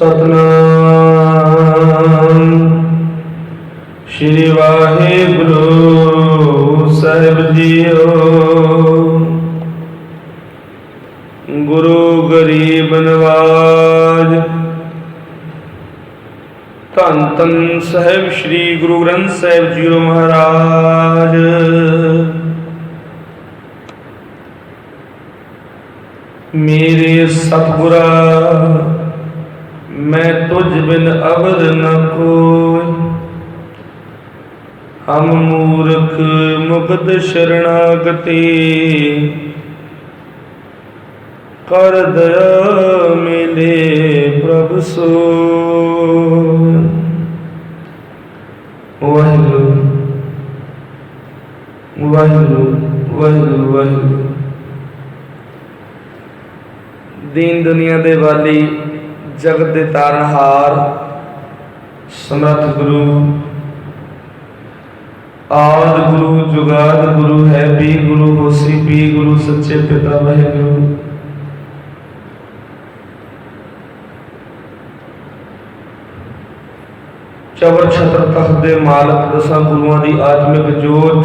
सतनाम श्री वाहिगुरु साहिब जीओ। गुरु गरीब नवाज धन धन साहिब श्री गुरु ग्रंथ साहिब जीओ महाराज। मेरे सतगुरा मैं तुझ बिन अवर न कोई, हम मूर्ख मुग्ध शरणागति, कर दया मिले प्रभु सोय। वाहिगुरु वाहिगुरु वाहिगुरु वाहिगुरु। दीन दुनिया दे वाली जगत दे तारनहार समर्थ गुरु आद गुरु जुगाद गुरु है भी गुरु होसी भी गुरु सच्चे पिता वाहिगुरु। चवर छत्र तख्त दे मालक दसां गुरुआं दी आत्मिक जोत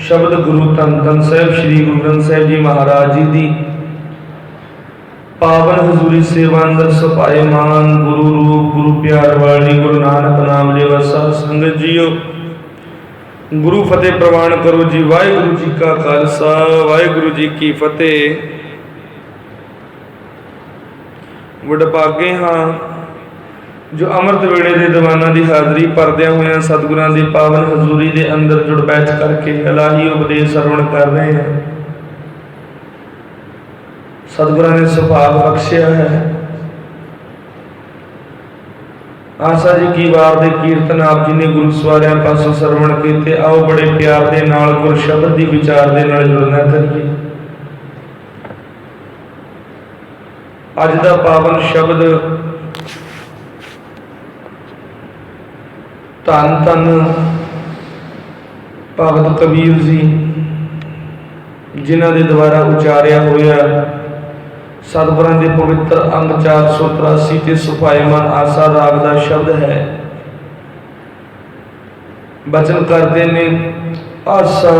शब्द गुरु धन धन साहिब श्री गुरु ग्रंथ साहिब जी महाराज जी दी पावन हजूरी सेवा अंदर सपाए मान गुरु रूप गुरु प्यार वाली गुरु नानक नाम लेवा साध संगत जीओ। गुरु फतेह प्रवान करो जी। वाहिगुरु जी का खालसा वाहिगुरु जी की फतेह। वडभागे हाँ जो अमृत वेले दे दीवाना की हाजरी भरद्या हुए सतगुरां दी पावन हजूरी दे अंदर जुड़ बैठ करके इलाही उपदेश श्रवण कर रहे हैं। सतगुरां ने सुभाग बख्शिया है। आशा जी की वार दे कीर्तन आप जी ने गुरु सवारियां पासों सरवण कीते। आओ बड़े प्यार दे नाल गुर शब्द दी विचार दे नाल जुड़ना करिए। अज दा पावन शब्द धन धन भगत कबीर जी जिन्हां दे द्वारा उचारिया होया सतगुरां दे पवित्र अंग 483 ते सुभाएमान आसा राग दा शब्द है। बचन करते ने आसा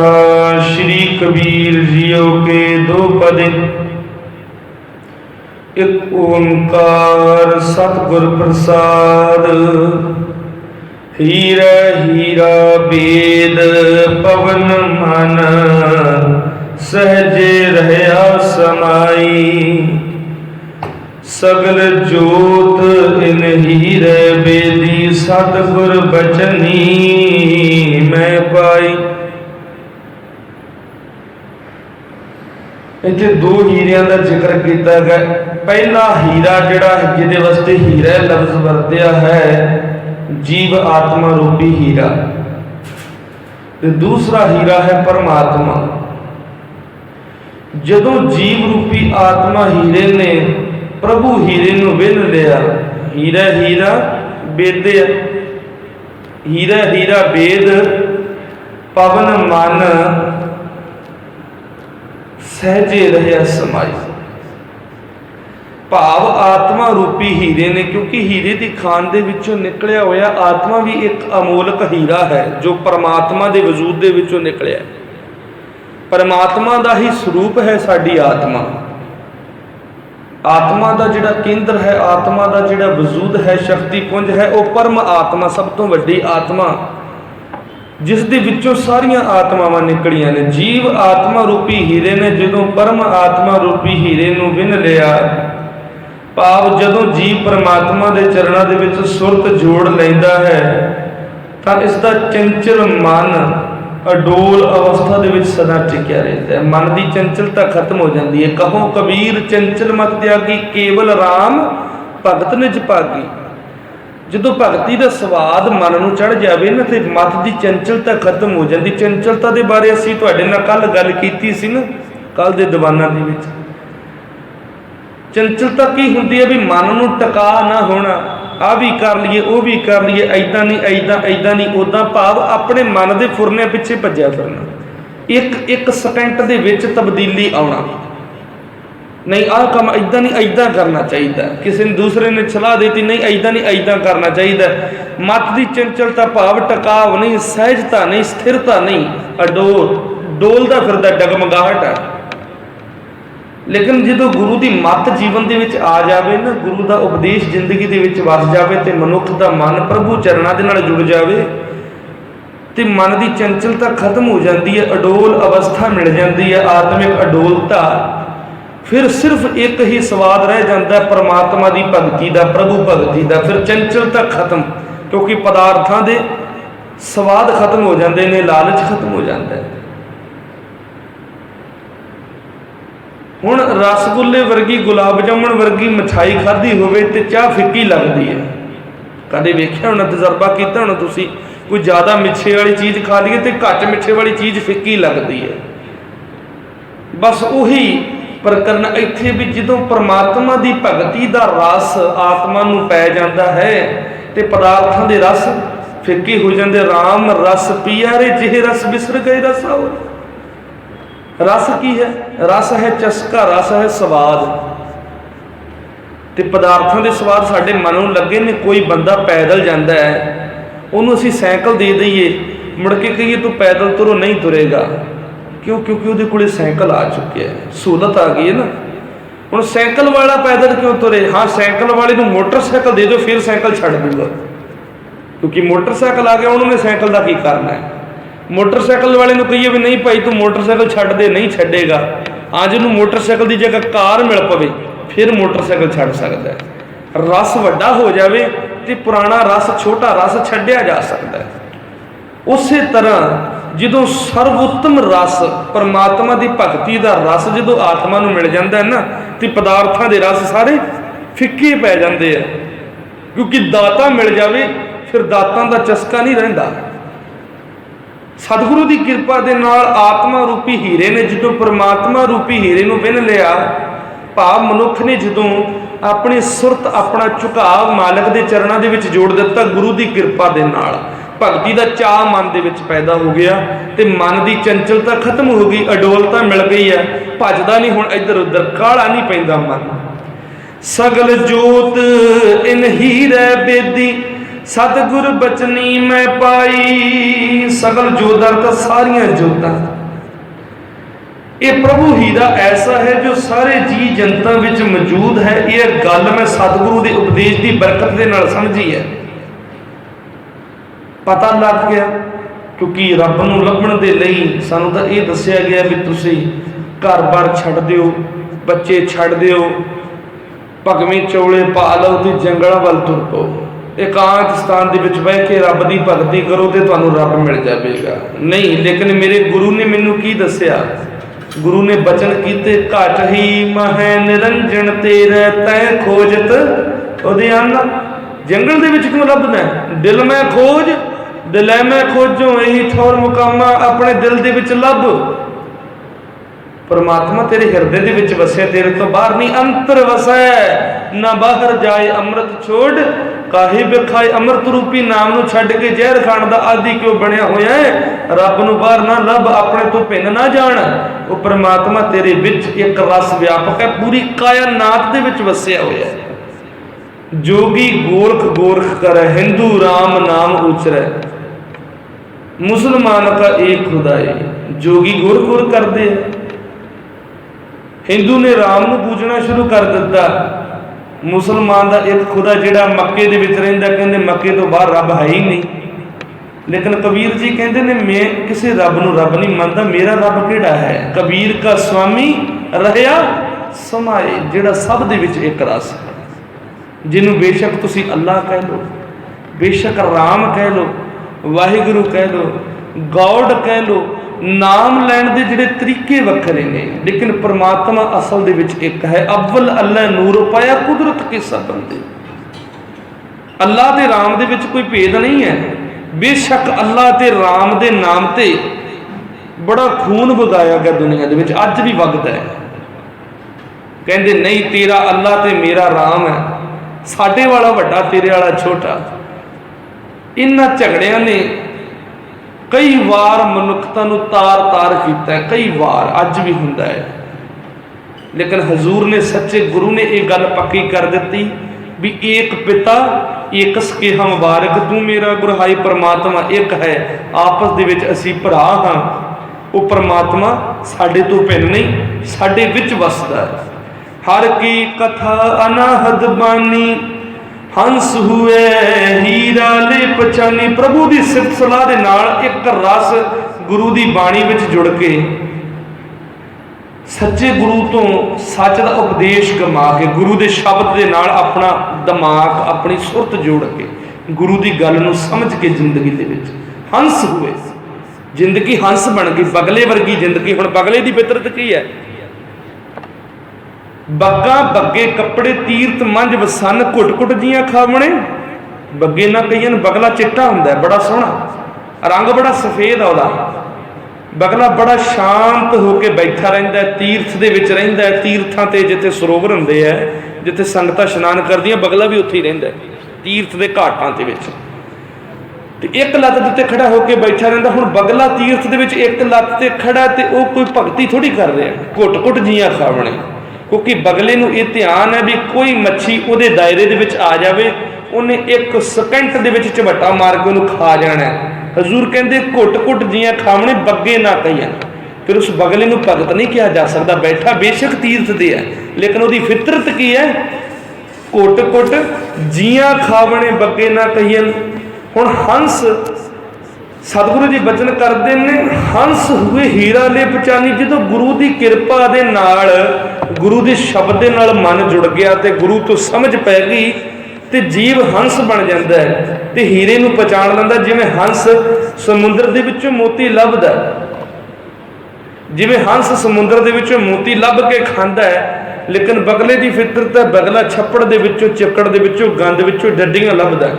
श्री कबीर जियो के दो पद, एक ओंकार सतगुर प्रसाद, हीरा हीरा वेद पवन मन, सहजे रहया समाई, सगल जोत इन हीरे बेदी, सतगुर बचनी मैं पाई। इत्थे दो हीरियां का जिक्र किया गया। पहला हीरा जिहड़ा जिहदे वास्ते हीरा लफ्ज वरत्या है जीव आत्मा रूपी हीरा, ते दूसरा हीरा है परमात्मा। जदों जीव रूपी आत्मा हीरे ने प्रभु हीरे नूं विन लिया, हीरा हीरा बेदे, हीरा हीरा वेद पवन मन, सहजे रहया समाई। भाव आत्मा रूपी हीरे ने, क्योंकि हीरे की खान दे विचों निकलिया होया आत्मा भी एक अमोलक हीरा है जो परमात्मा के वजूद दे विचों निकलिया। परमात्मा का ही स्वरूप है साडी आत्मा। आत्मा का जिहड़ा केंद्र है, आत्मा का जिहड़ा वजूद है, शक्ति पुंज है, वो परम आत्मा सब तो वड्डी आत्मा जिस दे विचों सारियां आत्मावां निकलियां ने। जीव आत्मा रूपी हीरे ने जदों परम आत्मा रूपी हीरे नूं विन लिया, भाव जदों जीव परमात्मा के चरणों के विच सुरत जोड़ लैंदा है तां इसदा चंचल मन अडोल अवस्था दे विच सदा टिकिया रहता है। मन की चंचलता खत्म हो जाती है। कहो कबीर चंचल मत त्यागी, केवल राम भगत निज भागी। जदों भगती का स्वाद मन नूं चढ़ जाए ना तो मत की चंचलता खत्म हो जाती। चंचलता के बारे असीं तुहाडे नाल कल गल कीती सी ना, कल दे दीवाना दे विच। चंचलता की हुंदी है भी मन नूं टका ना होना, आ भी कर लीए वो भी कर लीए, ऐदा नहीं ऐदा ऐदा नहीं उदा, भाव अपने मन के फुरने पिछे भज्या फिरना, एक एक सकेंट दे विच तब्दीली आउणा। नहीं आह काम इदा नहीं इदा करना चाहिए, किसी ने दूसरे ने सलाह दी नहीं इदा नहीं इदा करना चाहिए। मत की चंचलता भाव टकाव नहीं, सहजता नहीं, स्थिरता नहीं, अडोल डोलदा फिरदा डगमगाहट है। लेकिन जो गुरु की मत जीवन के विच आ जाए ना, गुरु का उपदेश जिंदगी के विच वस जाए तो मनुख का मन प्रभु चरणों के नाल जुड़ जाए तो मन की चंचलता खत्म हो जाती है, अडोल अवस्था मिल जाती है, आत्मिक अडोलता। फिर सिर्फ एक ही स्वाद रह जाता है परमात्मा की भगती का, प्रभु भगती का। फिर चंचलता खत्म, क्योंकि पदार्थों के स्वाद खत्म हो जाते हैं, लालच खत्म हो जाता है। हुण रसगुल्ले वर्गी, गुलाब जामुन वर्गी मिठाई खाधी होवे ते चाह फिक्की लगती है। कदे वेख्या होना, तजर्बा किया होना तुसी, कोई ज़्यादा मिठे वाली चीज़ खा लीए तो घट मिठे वाली चीज़ फिक्की लगती है। बस उही प्रकरण इत्थे भी जो परमात्मा की भगती का रस आत्मा नूं पै जाता है तो पदार्थों के रस फिक्के हो जाते। राम रस पिया रे जिहे रस बिसर गए रस आओ। रस की है? रस है चस्का, रस है स्वाद। तो पदार्थों के स्वाद साढ़े मन में लगे ने। कोई बंदा पैदल जाता है, उन्होंने असीं साइकिल दे दईए, मुड़ के कहिए तू पैदल तुरो, नहीं तुरेगा। क्यों? क्योंकि वो कोले साइकिल आ चुकी है, सहूलत आ गई है ना। हुण साइकिल वाला पैदल क्यों तुरे? हाँ, साइकिल वाले को मोटरसाइकिल दे दो फिर साइकिल छड्ड दूगा, क्योंकि मोटरसाइकिल आ गया, उन्होंने साइकिल का की करना है। मोटरसाइकिल वाले को कहिए भी नहीं भाई तू मोटरसाइकिल छड्ड दे, नहीं छड्डेगा। अज उन्होंने मोटरसाइकिल की जगह कार मिल पवे फिर मोटरसाइकिल छड्ड सकता है। रस वड्डा हो जाए तो पुराना रस, छोटा रस छड्डिया जा सकता है। उस तरह जो सर्वोत्तम रस परमात्मा की भगती का रस जो आत्मा नूं मिल जाता है ना, तो पदार्थों के रस सारे फिक्के पै जाते हैं। क्योंकि दाता मिल जाए फिर दातां का चस्का नहीं रहिंदा। सतगुरु की कृपा के नाल आत्मा रूपी हीरे ने जो परमात्मा रूपी हीरे नूं विन लिया, भाव मनुख ने जो अपनी सुरत अपना झुकाव मालिक के चरणों के विच जोड़ दिता, गुरु की कृपा के नाल भगती का चाह मन के विच पैदा हो गया तो मन की चंचलता खत्म हो गई, अडोलता मिल गई है। भजदा नहीं हुण इधर उधर, काला नहीं पैंदा मन। सगल जोत इन हीरे बेदी सतगुर बचनी मैं पाई। सगल जोत अर्थ सारियां जोतां, ये प्रभु हीरा ऐसा है जो सारे जी जनता विच मौजूद है। ये गल मैं सतगुरु के उपदेश की बरकत के नाल समझी है, पता लग गया। क्योंकि रब नूं लभण दे लई सानूं तां ये दस्सिया गया भी तुसीं घर बार छड्ड दिओ, बच्चे छड्ड दिओ, भगवें चौले पा लो तो जंगलों वाल तुर पो। एकांत स्थान के विच बह के रब की भगती करो तो तुहानूं रब मिल जाएगा। नहीं, लेकिन मेरे गुरु ने मैनूं की दस्सिया, गुरु ने बचन कीते, घट ही मह निरंजन तेरे तै खोजत उद्याना। जंगल दे विच क्यों लभदा? दिल में खोज, दिल में खोजो यही ठौर मुकामा। अपने दिल दे विच लभ, परमात्मा तेरे हिरदे दे विच वसे, तेरे तो बाहर नहीं। अंतर वसै ना बाहर जाए अमृत छोड़, काहे बिखाए अमृत रूपी नाम नूं छड्ड के जहर खाण दा आदि क्यों बनया होया है। रब नूं बाहर ना लभ, अपने तो भिन्न ना जाण। वो परमात्मा तेरे विच एक रस व्यापक है, पूरी कायनात दे विच वसिया होया है। जोगी गोरख गोरख करे, हिंदू राम नाम उचरै, मुसलमान का एक खुदाई। जोगी गुर गुर करते हैं, हिंदू ने राम नूं पूजना शुरू कर दिता, मुसलमान का एक खुदा जिहड़ा मक्के दे विच रहिंदा, कहंदे मक्के तो बाहर रब है ही नहीं। लेकिन कबीर जी कहते ने मैं किसी रब नूं रब नहीं मानता, मेरा रब किहड़ा है। कबीर का स्वामी रहया समाए, जिहड़ा सब दे विच एक रस है। जिन्हों बेशक तुसी अल्लाह कह लो, बेशक राम कह लो, वाहिगुरु कह लो, गॉड कह लो, नाम लैण दे जिहड़े तरीके वखरे ने, लेकिन परमात्मा असल दे विच एक है। अव्वल अल्लाह नूर पाया कुदरत के सब बंदे। अल्लाह ते राम दे विच कोई भेद नहीं है। बेशक अल्लाह ते राम दे नाम ते बड़ा खून वगाया गया दुनिया दे विच, अज भी वगदा है। कहंदे नहीं तेरा अल्लाह ते मेरा राम है, साडे वाला वड्डा तेरे वाला छोटा। इन्हां झगड़ियां ने कई बार मनुखता नूं तार तार कीता है, कई बार अज भी हुंदा है। लेकिन हजूर ने सच्चे गुरु ने एक गल पक्की कर दी भी एक पिता एक के हम वारक, तू मेरा गुरु हाई परमात्मा एक है, आपस दे विच असी भरा हाँ। वो परमात्मा साडे तो भिन्न नहीं, साडे विच वसदा है। हर की कथा अनाहद बानी, हंस हुए हीरा ले पछानी। प्रभु की सिफत सलाह दे नाल एक रस गुरु की बाणी विच जुड़ के, सच्चे गुरु तो सच का उपदेश कमा के, गुरु के शब्द के नाल अपना दिमाग अपनी सुरत जोड़ के गुरु की गल नूं समझ के जिंदगी दे विच हंस हुए। जिंदगी हंस बन गई, बगले वर्गी जिंदगी। हुण बगले की फितरत की है? बग्गा बग्गे कपड़े तीरथ मंझ वसन, घुट घुट जियां खावणे। बग्गे ना कईयां नूं बगला चिट्टा हुंदा है, बड़ा सोहना रंग, बड़ा सफेद आ उहदा। बगला बड़ा शांत होकर बैठा रहिंदा है, तीर्थ दे विच रहिंदा है। तीर्थां ते जिथे सरोवर हुंदे है, जिथे संगतां इशनान करदियां, बगला भी उत्थे ही रहिंदा है, तीर्थ दे घाटां दे विच। ते एक लत्त दे उत्ते खड़ा होकर बैठा रहिंदा। हुण बगला तीर्थ दे विच एक लत्त ते खड़ा, ते ओह कोई भगती थोड़ी कर रहा, घुट घुट जियां खावणे। क्योंकि बगले नूं इह ध्यान है भी कोई मच्छी उहदे दायरे दे विच आ जावे, उहने एक सेकंड दे विच झपट्टा मार के उहनूं खा जाना है। हजूर कहते घुट घुट जियां खावणे, बग्गे ना कईयां। फिर उस बगले नूं भगत नहीं कहा जा सकता। बैठा बेशक तीर्थ दे है, लेकिन उसकी फितरत की है? घुट घुट जियां खावणे, बग्गे ना कईयां। हुण हंस सतगुरु जी बचन करते हैं, हंस हुए हीरा ले पहचानी। जो गुरु की किरपा दे नाल, गुरु के शब्द दे नाल मन जुड़ गया, तो गुरु तो समझ पै गई, तो जीव हंस बन जाता है, तो हीरे नूं पहचान लैंदा। जिवें हंस समुद्र दे विचों मोती लभदा, जिवें हंस समुद्र दे विचों मोती लभ के खांदा है, लेकिन बगले की फितरत है, बगला छप्पड़ दे विचों, चिक्कड़ दे विचों, गंद विचों डड्डियां लभदा,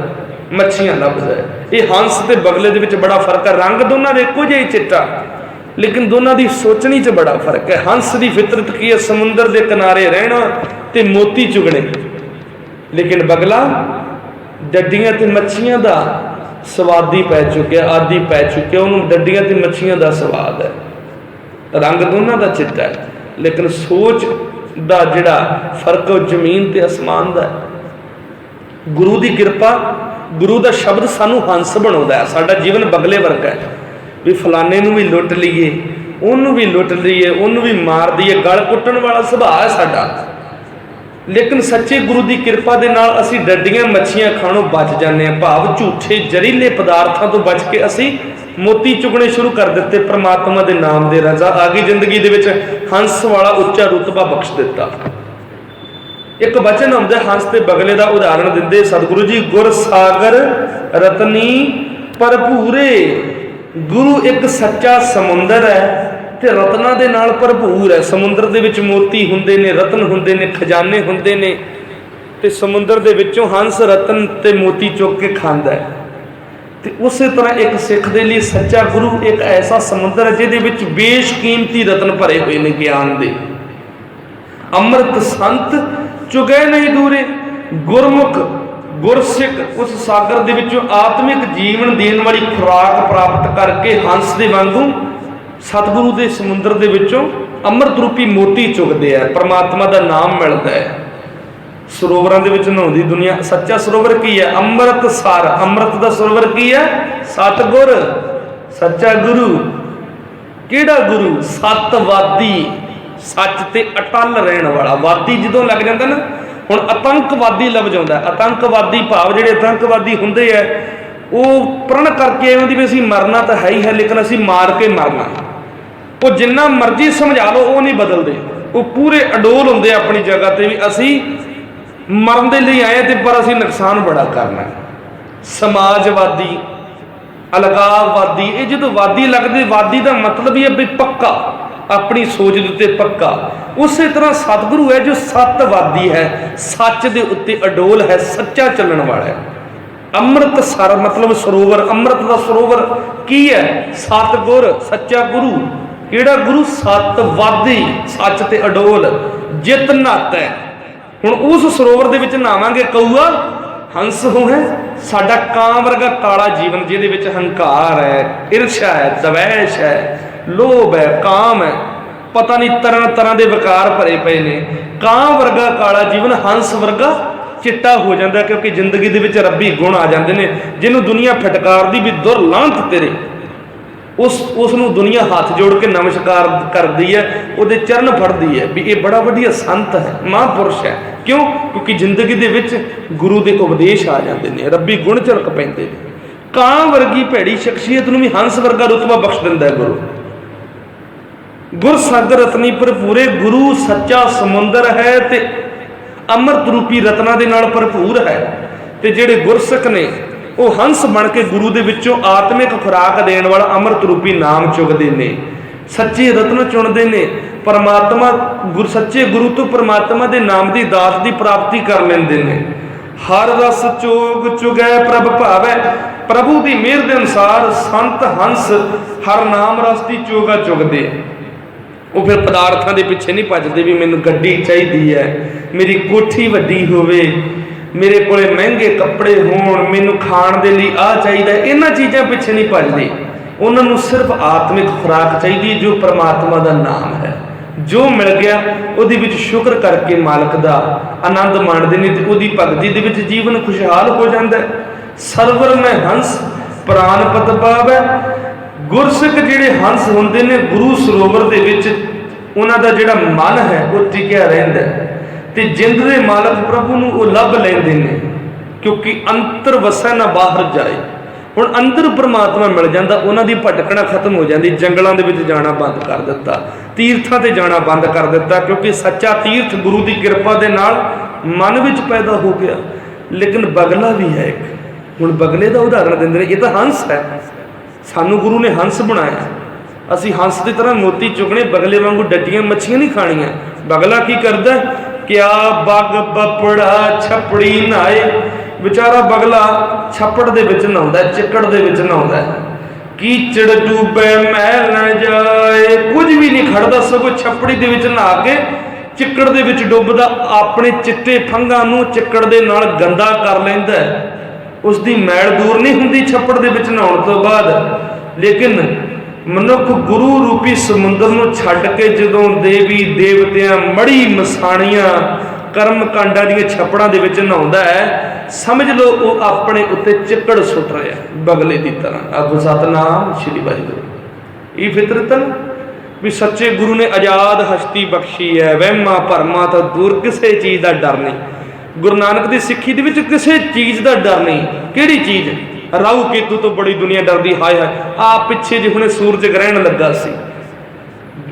मच्छियां लभदा है। ये हंस ते बगले दे विच बड़ा फर्क है। रंग दोनों दे इक्को जिहा ही चिट्टा, लेकिन दोनों की सोचनी च बड़ा फर्क है। हंस की फितरत की है? समुद्र के किनारे रहना ते मोती चुगने, लेकिन बगला डड्डियां ते मच्छियां दा स्वादी पै चुकिया, आदि पै चुकिया, उन्होंने डड्डियां ते मच्छियां दा स्वाद है। रंग दोनों का चिट्टा है, लेकिन सोच का जिहड़ा फर्क जमीन ते आसमान का है। गुरु की किरपा, गुरु का शब्द सानू हंस बनाउंदा है। साडा जीवन बगले वर्गा है भी फलाने नूं भी लुट लीए, उन्होंने भी लुट लीए, उन्होंने भी मार दीए, गल कुट्टण वाला सुभाਅ है साडा। लेकिन सच्चे गुरु की किरपा दे नाल असी डड्डियां मच्छियां खाणों बच जाने, भाव झूठे जहरीले पदार्थों तो बच के असी मोती चुगने शुरू कर दिते। परमात्मा के नाम दे रजा आ गई जिंदगी दे विच, हंस वाला उच्चा रुतबा बख्श दिता। एक वचन आउंदा हंस ते बगले का उदाहरण दिंदे सतगुरु जी, गुर सागर रतनी भरपूरे। गुरु एक सच्चा समुंदर है ते रत्ना दे नाल भरपूर है। समुंदर दे विच मोती हुंदे ने, रतन हुंदे ने, खजाने हुंदे ने, ते समुंदर दे विचों हंस रतन ते मोती चुक के खांदा है। ते उस तरह एक सिख दे लिए सच्चा गुरु एक ऐसा समुंदर है जिहदे विच बेशकीमती रतन भरे हुए ने ज्ञान दे। अमृत संत चुगे नहीं दूरे, गुरमुख गुरसिख उस सागर दे विचों आत्मिक जीवन देने वाली खुराक प्राप्त करके हंस दे वांगू सतगुरु के समुंदर दे विचों अमृत रूपी मोती चुगदे है, परमात्मा का नाम मिलता है। सरोवरां दे विच नहाउंदी दुनिया। सच्चा सरोवर की है? अमृत सार। अमृत का सरोवर की है? सतगुर, सच्चा गुरु। किहड़ा गुरु? सतवादी, सच ते अटल रहने वाला। वादी जदों लग जाता ना, हुण आतंकवादी लफ्ज़ आउंदा। आतंकवादी भाव जिहड़े आतंकवादी हुंदे है, वो प्रण करके आउंदी भी असीं मरना तो है ही है, लेकिन असीं मार के मरना। वो जिन्ना मर्जी समझा लो, वो नहीं बदलते। वो पूरे अडोल हुंदे अपनी जगह ते भी असीं मरन दे लई आए ते पर असीं नुकसान बड़ा करना। समाजवादी, अलगाववादी, ये जो वादी लगते, वादी का मतलब ही है भी पक्का, अपनी सोच के उत्ते पक्का। उस तरह सतगुरु है जो सतवादी है, सच के उत्ते अडोल है, सच्चा चलने वाला है। अमृत सर मतलब सरोवर। अमृत का सरोवर की है? सतगुर, सच्चा गुरु। किहड़ा गुरु? सतवादी, सच ते अडोल, जित नत है। हुण उस सरोवर दे विच नहावांगे, कऊआ हंस हो है। साडा कां वर्गा काला जीवन जिहदे विच हंकार है, ईर्ष्या है, दवैश है, लोभ है, काम है, पता नहीं तरह तरह के विकार भरे पे ने। ਕਾਂ वर्गा काला जीवन, हंस वर्गा चिट्टा हो जाता, क्योंकि जिंदगी दे विच रब्बी गुण आ जाते हैं जिन्हों दुनिया फटकारदी भी दुरलांत तेरे, उसनों दुनिया हाथ जोड़ के नमस्कार करती है, वो चरण फड़ती है भी ये बड़ा वधिया संत है, महापुरुष है। क्यों? क्योंकि जिंदगी दे विच गुरु के उपदेश आ जाते हैं, रब्बी गुण झलक पैंदे ने। ਕਾਂ वर्गी भैड़ी शख्सियत नूं भी हंस वर्गा रुतबा बख्श दिंदा है गुरु। गुर सागर रतनी भरपूरे, गुरु सच्चा समुंदर है ते अमृत रूपी रत्ना दे नाल भरपूर है। ते जिहड़े गुरसिख ने वो हंस बन के गुरु दे विचों आत्मिक खुराक देण वाला अमृत रूपी नाम चुगदे ने, सच्चे रत्न चुनदे ने, परमात्मा सच्चे गुरु तो परमात्मा दे नाम दी दात दी प्राप्ति कर लैंदे ने। हर रस चोग चुगै प्रभ भावै, प्रभु की मेहर के अनुसार संत हंस हर नाम रस की चोगा चुगदे। वो फिर पदार्थों के पिछे नहीं भजते भी मैनू गड्डी चाहिए है, मेरी कोठी वड्डी होवे, मेरे को महंगे कपड़े होण, मैनू खाण दे लई आ चाहिए, इन्हां चीज़ों पिछे नहीं भजते। उन्होंने सिर्फ आत्मिक खुराक चाहिए जो परमात्मा का नाम है। जो मिल गया उहदे विच शुक्र करके मालक का आनंद माणदे ने ते उहदी भगती दे विच जीवन खुशहाल हो जाता है। सरवर में हंस प्राण पत पावै, गुरसिख जिहड़े हंस हुंदे ने गुरु सरोवर दे विच उन्हां दा जिहड़ा मन है वो टिकिया रहिंदा है ते जिंद दे मालक प्रभु नूं वो लभ लैंदे ने, क्योंकि अंतर वसै ना बाहर जाए। हुण अंदर परमात्मा मिल जाता, उन्हां दी भटकना खत्म हो जाती, जंगलों के विच जाना बंद कर दिता, तीर्थां ते जाना बंद कर दिता, क्योंकि सच्चा तीर्थ गुरु की कृपा दे नाल मन विच पैदा हो गया। लेकिन बगला भी है एक, हुण बगले का उदाहरण दिंदे ने, ये तो हंस है, सानू गुरु ने हंस बनाया, असी हंस की तरह मोती चुगने, बगले वांगू डटियां मच्छियां नहीं खाणियां। बगला की करदा, क्या बग बपड़ा छपड़ी नहाए, बेचारा बगला छप्पड़ दे विच नहाउंदा है, चिक्कड़ दे विच नहाउंदा है, कीचड़ डूबे महल न जाए, कुछ भी नहीं खड़दा, सगों छप्पड़ी दे विच नहा के चिक्कड़ दे विच डुबदा, अपने चिट्टे फंगां नूं चिक्कड़ दे नाल गंदा कर लैंदा है। उसकी मैल दूर नहीं हुंदी छप्पड़ दे विच नहाउण तो बाद। लेकिन मनुख गुरु रूपी समुंदर नूं छड्ड के जदों देवी देवतियां मड़ी मसाणियां कर्म कांडां दी छप्पड़ां दे विच नहाउंदा है, समझ लो वो अपने उत्ते चिक्कड़ सुट रहा है बगले की तरह। आखो सतनाम श्री वाहिगुरू। ये फितरत भी सच्चे गुरु ने आजाद हस्ती बख्शी है, वहमां भरमां तो दूर, किसी चीज़ का डर नहीं। गुरु नानक की सिੱਖੀ ਦੇ ਵਿੱਚ किसी चीज़ का डर नहीं। किहड़ी चीज़? राहु केतु तो बड़ी दुनिया डरदी, हाय हाय आ पिछे जे हुणे सूरज ग्रहण लगा सी,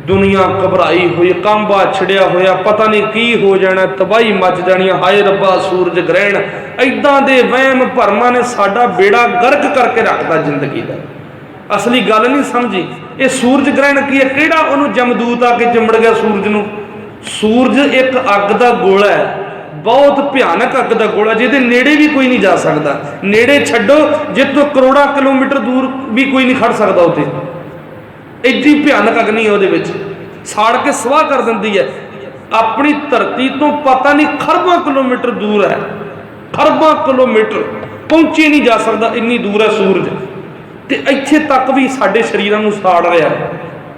दुनिया घबराई हुई, कांबा छिड़िया होया, पता नहीं की हो जाना, तबाही मच जानी, हाय रब्बा सूरज ग्रहण। इदां दे वहम भरमां ने साडा बेड़ा गर्क करके रखता जिंदगी का। असली गल नहीं समझी। ये सूरज ग्रहण की है, किहड़ा उहनूं जमदूत आके चिंबड़ गया सूरज नूं। सूरज एक अग का गोला है, बहुत भयानक अग का गोला, जिहदे नेड़े भी कोई नहीं जा सकता। नेड़े छड्डो, जितों करोड़ों किलोमीटर दूर भी कोई नहीं खड़ सकता उत्ते, एडी भयानक अग्नि है, उहदे विच साड़ के स्वाह कर दिंदी है। अपनी धरती तो पता नहीं खरबां किलोमीटर दूर है, खरबां किलोमीटर पहुंचे नहीं जा सकता, इन्नी दूर है सूरज। ते इत्थे तक भी साडे शरीरां नूं साड़ रहा है,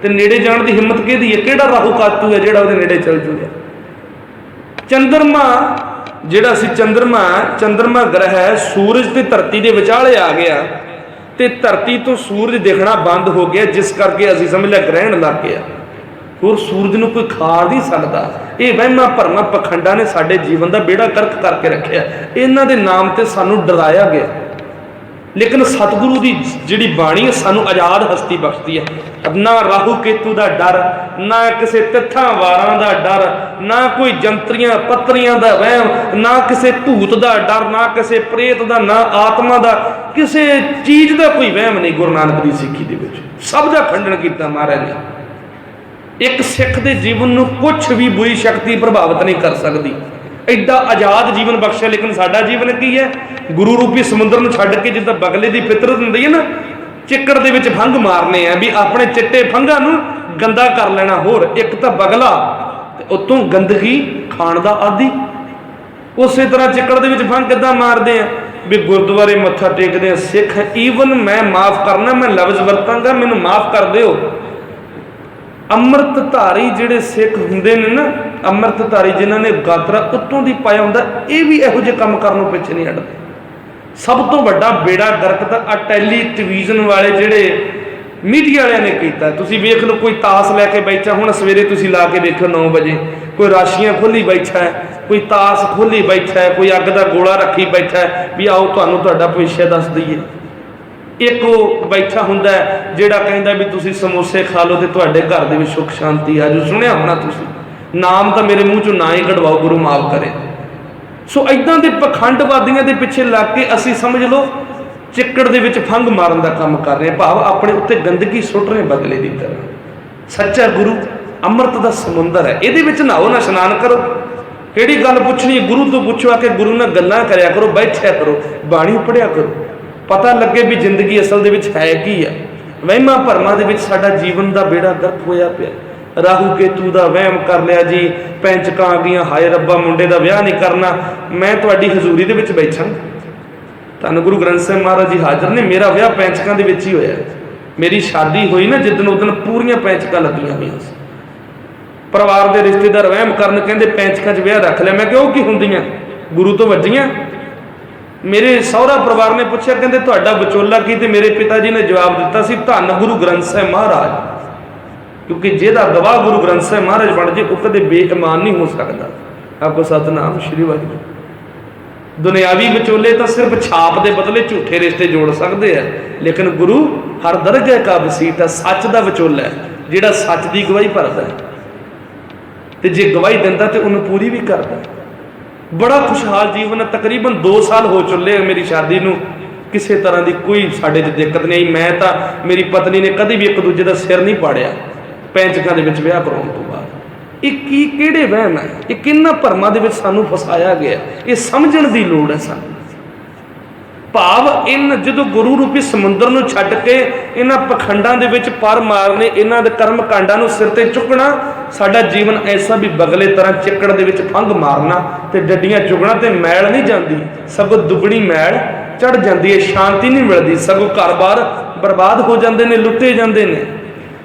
ते नेड़े जाण दी हिम्मत किहदी है? किहड़ा राहु कातू है जिहड़ा उहदे नेड़े चल जूगा? चंद्रमा जिहड़ा सी चंद्रमा ग्रह है, सूरज ते धरती दे विचाले आ गया ते धरती तो सूरज दिखना बंद हो गया, जिस करके असीं समझ लिया ग्रहण लग गया। होर सूरज नूं कोई खा नहीं सकता। ये वहमां भरमां पखंडां ने साडे जीवन का बेड़ा गर्क करके रखिया। इन्हां दे नाम ते सानूं डराया गया। लेकिन सतगुरु की जिहड़ी बाणी है सानूं आजाद हस्ती बख्शती है। ना राहु केतु का डर, ना किसी तिथां वारां का डर, ना कोई जंतरियां पत्तरियां का वहम, ना किसी भूत का डर, ना किसी प्रेत का, ना आत्मा का, किसी चीज़ का कोई वहम नहीं। गुरु नानक की सिੱਖੀ दे विच सब का खंडन किया महाराज ने। एक सिख के जीवन में कुछ भी बुरी शक्ति प्रभावित नहीं कर सकती। एडा आजाद जीवन बख्शा। लेकिन साडा जीवन की है? गुरु रूपी समुद्र में छड्ड के जिद्दां बगले की फितरत हुंदी है ना, चिक्कड़ दे विच फंग मारने हैं भी अपने चिट्टे फंगां नूं गंदा कर लेना। होर एक तो बगला ते उत्तों गंदगी खाण दा आदी। उस तरह चिक्कड़ दे विच फंग किद्दां मारदे हैं भी गुरुद्वारे मत्था टेकदे हैं सिख, ईवन मैं माफ़ करना, मैं लफ्ज़ वरतांगा, मैनूं माफ़ कर दिओ। ਅੰਮ੍ਰਿਤਧਾਰੀ ਜਿਹੜੇ ਸਿੱਖ ਹੁੰਦੇ ਨੇ ਨਾ, ਅੰਮ੍ਰਿਤਧਾਰੀ ਜਿਨ੍ਹਾਂ ਨੇ ਗਾਤਰਾ ਉੱਤੋਂ ਦੀ ਪਾਇਆ ਹੁੰਦਾ, ਇਹ ਵੀ ਇਹੋ ਜਿਹੇ ਕੰਮ ਕਰਨ ਨੂੰ ਪਿੱਛੇ ਨਹੀਂ ਹਟਦੇ। ਸਭ ਤੋਂ ਵੱਡਾ ਬੇੜਾ ਗਰਕ ਤਾਂ ਆ ਟੈਲੀਵਿਜ਼ਨ ਵਾਲੇ ਜਿਹੜੇ ਮੀਡੀਆ ਵਾਲਿਆਂ ਨੇ ਕੀਤਾ। ਤੁਸੀਂ ਵੇਖ ਲਓ, ਕੋਈ ਤਾਸ਼ ਲੈ ਕੇ ਬੈਠਾ, ਹੁਣ ਸਵੇਰੇ ਤੁਸੀਂ ਲਾ ਕੇ ਦੇਖੋ 9 ਵਜੇ ਕੋਈ ਰਾਸ਼ੀਆਂ ਖੋਲ੍ਹੀ ਬੈਠਾ ਹੈ, ਕੋਈ ਤਾਸ਼ ਖੋਲ੍ਹੀ ਬੈਠਾ ਹੈ, ਕੋਈ ਅੱਗ ਦਾ ਗੋਲਾ ਰੱਖੀ ਬੈਠਾ ਹੈ ਵੀ ਆਓ ਤੁਹਾਨੂੰ ਤੁਹਾਡਾ ਭਵਿੱਖ ਦੱਸ ਦਈਏ। ਇੱਕ ਉਹ ਬੈਠਾ ਹੁੰਦਾ ਜਿਹੜਾ ਕਹਿੰਦਾ ਵੀ ਤੁਸੀਂ ਸਮੋਸੇ ਖਾ ਲਓ ਤੇ ਤੁਹਾਡੇ ਘਰ ਦੇ ਵਿੱਚ ਸੁੱਖ ਸ਼ਾਂਤੀ ਆ ਜੋ। ਸੁਣਿਆ ਹੋਣਾ ਤੁਸੀਂ, ਨਾਮ ਤਾਂ ਮੇਰੇ ਮੂੰਹ ਚੋਂ ਨਾ ਹੀ ਕਢਵਾਓ, ਗੁਰੂ ਮਾਫ ਕਰੇ। ਸੋ ਇੱਦਾਂ ਦੇ ਪਖੰਡਵਾਦੀਆਂ ਦੇ ਪਿੱਛੇ ਲੱਗ ਕੇ ਅਸੀਂ ਸਮਝ ਲਓ ਚਿੱਕੜ ਦੇ ਵਿੱਚ ਫੰਗ ਮਾਰਨ ਦਾ ਕੰਮ ਕਰ ਰਹੇ ਹਾਂ, ਭਾਵ ਆਪਣੇ ਉੱਤੇ ਗੰਦਗੀ ਸੁੱਟ ਰਹੇ ਬਗਲੇ ਦੀ ਤਰ੍ਹਾਂ। ਸੱਚਾ ਗੁਰੂ ਅੰਮ੍ਰਿਤ ਦਾ ਸਮੁੰਦਰ ਹੈ, ਇਹਦੇ ਵਿੱਚ ਨਹਾਓ ਨਾ, ਇਸ਼ਨਾਨ ਕਰੋ। ਕਿਹੜੀ ਗੱਲ ਪੁੱਛਣੀ ਹੈ ਗੁਰੂ ਤੋਂ ਪੁੱਛੋ, ਆ ਕੇ ਗੁਰੂ ਨਾਲ ਗੱਲਾਂ ਕਰਿਆ ਕਰੋ, ਬੈਠਿਆ ਕਰੋ, ਬਾਣੀ ਪੜ੍ਹਿਆ ਕਰੋ, ਪਤਾ ਲੱਗੇ ਵੀ ਜ਼ਿੰਦਗੀ ਅਸਲ ਦੇ ਵਿੱਚ ਹੈ ਕੀ ਹੈ। ਵਹਿਮਾਂ ਭਰਮਾਂ ਦੇ ਵਿੱਚ ਸਾਡਾ ਜੀਵਨ ਦਾ ਬੇੜਾ ਗਰਕ ਹੋਇਆ ਪਿਆ। ਰਾਹੂ ਕੇਤੂ ਦਾ ਵਹਿਮ ਕਰ ਲਿਆ ਜੀ, ਪੈਂਚਕਾਂ ਆ ਗਈਆਂ, ਹਾਏ ਰੱਬਾ ਮੁੰਡੇ ਦਾ ਵਿਆਹ ਨਹੀਂ ਕਰਨਾ। ਮੈਂ ਤੁਹਾਡੀ ਹਜ਼ੂਰੀ ਦੇ ਵਿੱਚ ਬੈਠਾ, ਧੰਨ ਗੁਰੂ ਗ੍ਰੰਥ ਸਾਹਿਬ ਮਹਾਰਾਜ ਜੀ ਹਾਜ਼ਰ ਨੇ, ਮੇਰਾ ਵਿਆਹ ਪੈਂਚਕਾਂ ਦੇ ਵਿੱਚ ਹੀ ਹੋਇਆ। ਮੇਰੀ ਸ਼ਾਦੀ ਹੋਈ ਨਾ ਜਿੱਦਣ, ਉਦਣ ਪੂਰੀਆਂ ਪੈਂਚਕਾਂ ਲੱਗੀਆਂ ਹੋਈਆਂ ਸੀ। ਪਰਿਵਾਰ ਦੇ ਰਿਸ਼ਤੇਦਾਰ ਵਹਿਮ ਕਰਨ, ਕਹਿੰਦੇ ਪੈਂਚਕਾਂ 'ਚ ਵਿਆਹ ਰੱਖ ਲਿਆ। ਮੈਂ ਕਿਹਾ ਉਹ ਕੀ ਹੁੰਦੀਆਂ, ਗੁਰੂ ਤੋਂ ਵੱਜੀਆਂ। ਮੇਰੇ ਸਹੁਰਾ ਪਰਿਵਾਰ ਨੇ ਪੁੱਛਿਆ, ਕਹਿੰਦੇ ਤੁਹਾਡਾ ਵਿਚੋਲਾ ਕੀ? ਤੇ ਮੇਰੇ ਪਿਤਾ ਜੀ ਨੇ ਜਵਾਬ ਦਿੱਤਾ ਸੀ, ਧੰਨ ਗੁਰੂ ਗ੍ਰੰਥ ਸਾਹਿਬ ਮਹਾਰਾਜ, ਕਿਉਂਕਿ ਜਿਹਦਾ ਗਵਾਹ ਗੁਰੂ ਗ੍ਰੰਥ ਸਾਹਿਬ ਮਹਾਰਾਜ ਬਣ ਜੇ ਉਹ ਕਦੇ ਬੇਈਮਾਨ ਨਹੀਂ ਹੋ ਸਕਦਾ। ਆਪਕੋ ਸਤਨਾਮ ਸ਼੍ਰੀ ਵਾਹਿਗੁਰੂ। ਦੁਨਿਆਵੀ ਵਿਚੋਲੇ ਤਾਂ ਸਿਰਫ ਛਾਪ ਦੇ ਬਦਲੇ ਝੂਠੇ ਰਿਸ਼ਤੇ ਜੋੜ ਸਕਦੇ ਆ, ਲੇਕਿਨ ਗੁਰੂ ਹਰ ਦਰਜੇ ਕਾ ਵਸੀਤ ਹੈ, ਸੱਚ ਦਾ ਵਿਚੋਲਾ ਹੈ ਜਿਹੜਾ ਸੱਚ ਦੀ ਗਵਾਹੀ ਭਰਦਾ ਹੈ, ਤੇ ਜੇ ਗਵਾਹੀ ਦਿੰਦਾ ਤੇ ਉਹਨੂੰ ਪੂਰੀ ਵੀ ਕਰਦਾ। ਬੜਾ ਖੁਸ਼ਹਾਲ ਜੀਵਨ ਹੈ। ਤਕਰੀਬਨ 2 ਸਾਲ ਹੋ ਚੱਲੇ ਮੇਰੀ ਸ਼ਾਦੀ ਨੂੰ, ਕਿਸੇ ਤਰ੍ਹਾਂ ਦੀ ਕੋਈ ਸਾਡੇ 'ਚ ਦਿੱਕਤ ਨਹੀਂ ਆਈ। ਮੈਂ ਤਾਂ ਮੇਰੀ ਪਤਨੀ ਨੇ ਕਦੇ ਵੀ ਇੱਕ ਦੂਜੇ ਦਾ ਸਿਰ ਨਹੀਂ ਪਾੜਿਆ ਪੈਂਚਕਾਂ ਦੇ ਵਿੱਚ ਵਿਆਹ ਕਰਾਉਣ ਤੋਂ ਬਾਅਦ। ਇਹ ਕੀ ਕਿਹੜੇ ਵਹਿਮ ਹੈ, ਇਹ ਕਿੰਨਾ ਭਰਮਾਂ ਦੇ ਵਿੱਚ ਸਾਨੂੰ ਫਸਾਇਆ ਗਿਆ, ਇਹ ਸਮਝਣ ਦੀ ਲੋੜ ਹੈ ਸਾਨੂੰ। ਭਾਵ ਜਦੋਂ ਗੁਰੂ ਰੂਪੀ ਸਮੁੰਦਰ ਨੂੰ ਛੱਡ ਕੇ ਇਹਨਾਂ ਪਖੰਡਾਂ ਦੇ ਵਿੱਚ ਪਰ ਮਾਰਨੇ, ਇਹਨਾਂ ਦੇ ਕਰਮ ਕਾਂਡਾਂ ਨੂੰ ਸਿਰ ਤੇ ਚੁੱਕਣਾ, ਸਾਡਾ ਜੀਵਨ ਐਸਾ ਵੀ ਬਗਲੇ ਤਰ੍ਹਾਂ ਚਿੱਕੜ ਦੇ ਵਿੱਚ ਫੰਗ ਮਾਰਨਾ ਤੇ ਡੱਡੀਆਂ ਚੁਗਣਾ, ਤੇ ਮੈਲ ਨਹੀਂ ਜਾਂਦੀ, ਸਗੋਂ ਦੁੱਗਣੀ ਮੈਲ ਚੜ ਜਾਂਦੀ ਹੈ। ਸ਼ਾਂਤੀ ਨਹੀਂ ਮਿਲਦੀ, ਸਗੋਂ ਘਰ-ਬਾਰ ਬਰਬਾਦ ਹੋ ਜਾਂਦੇ ਨੇ, ਲੁੱਟੇ ਜਾਂਦੇ ਨੇ।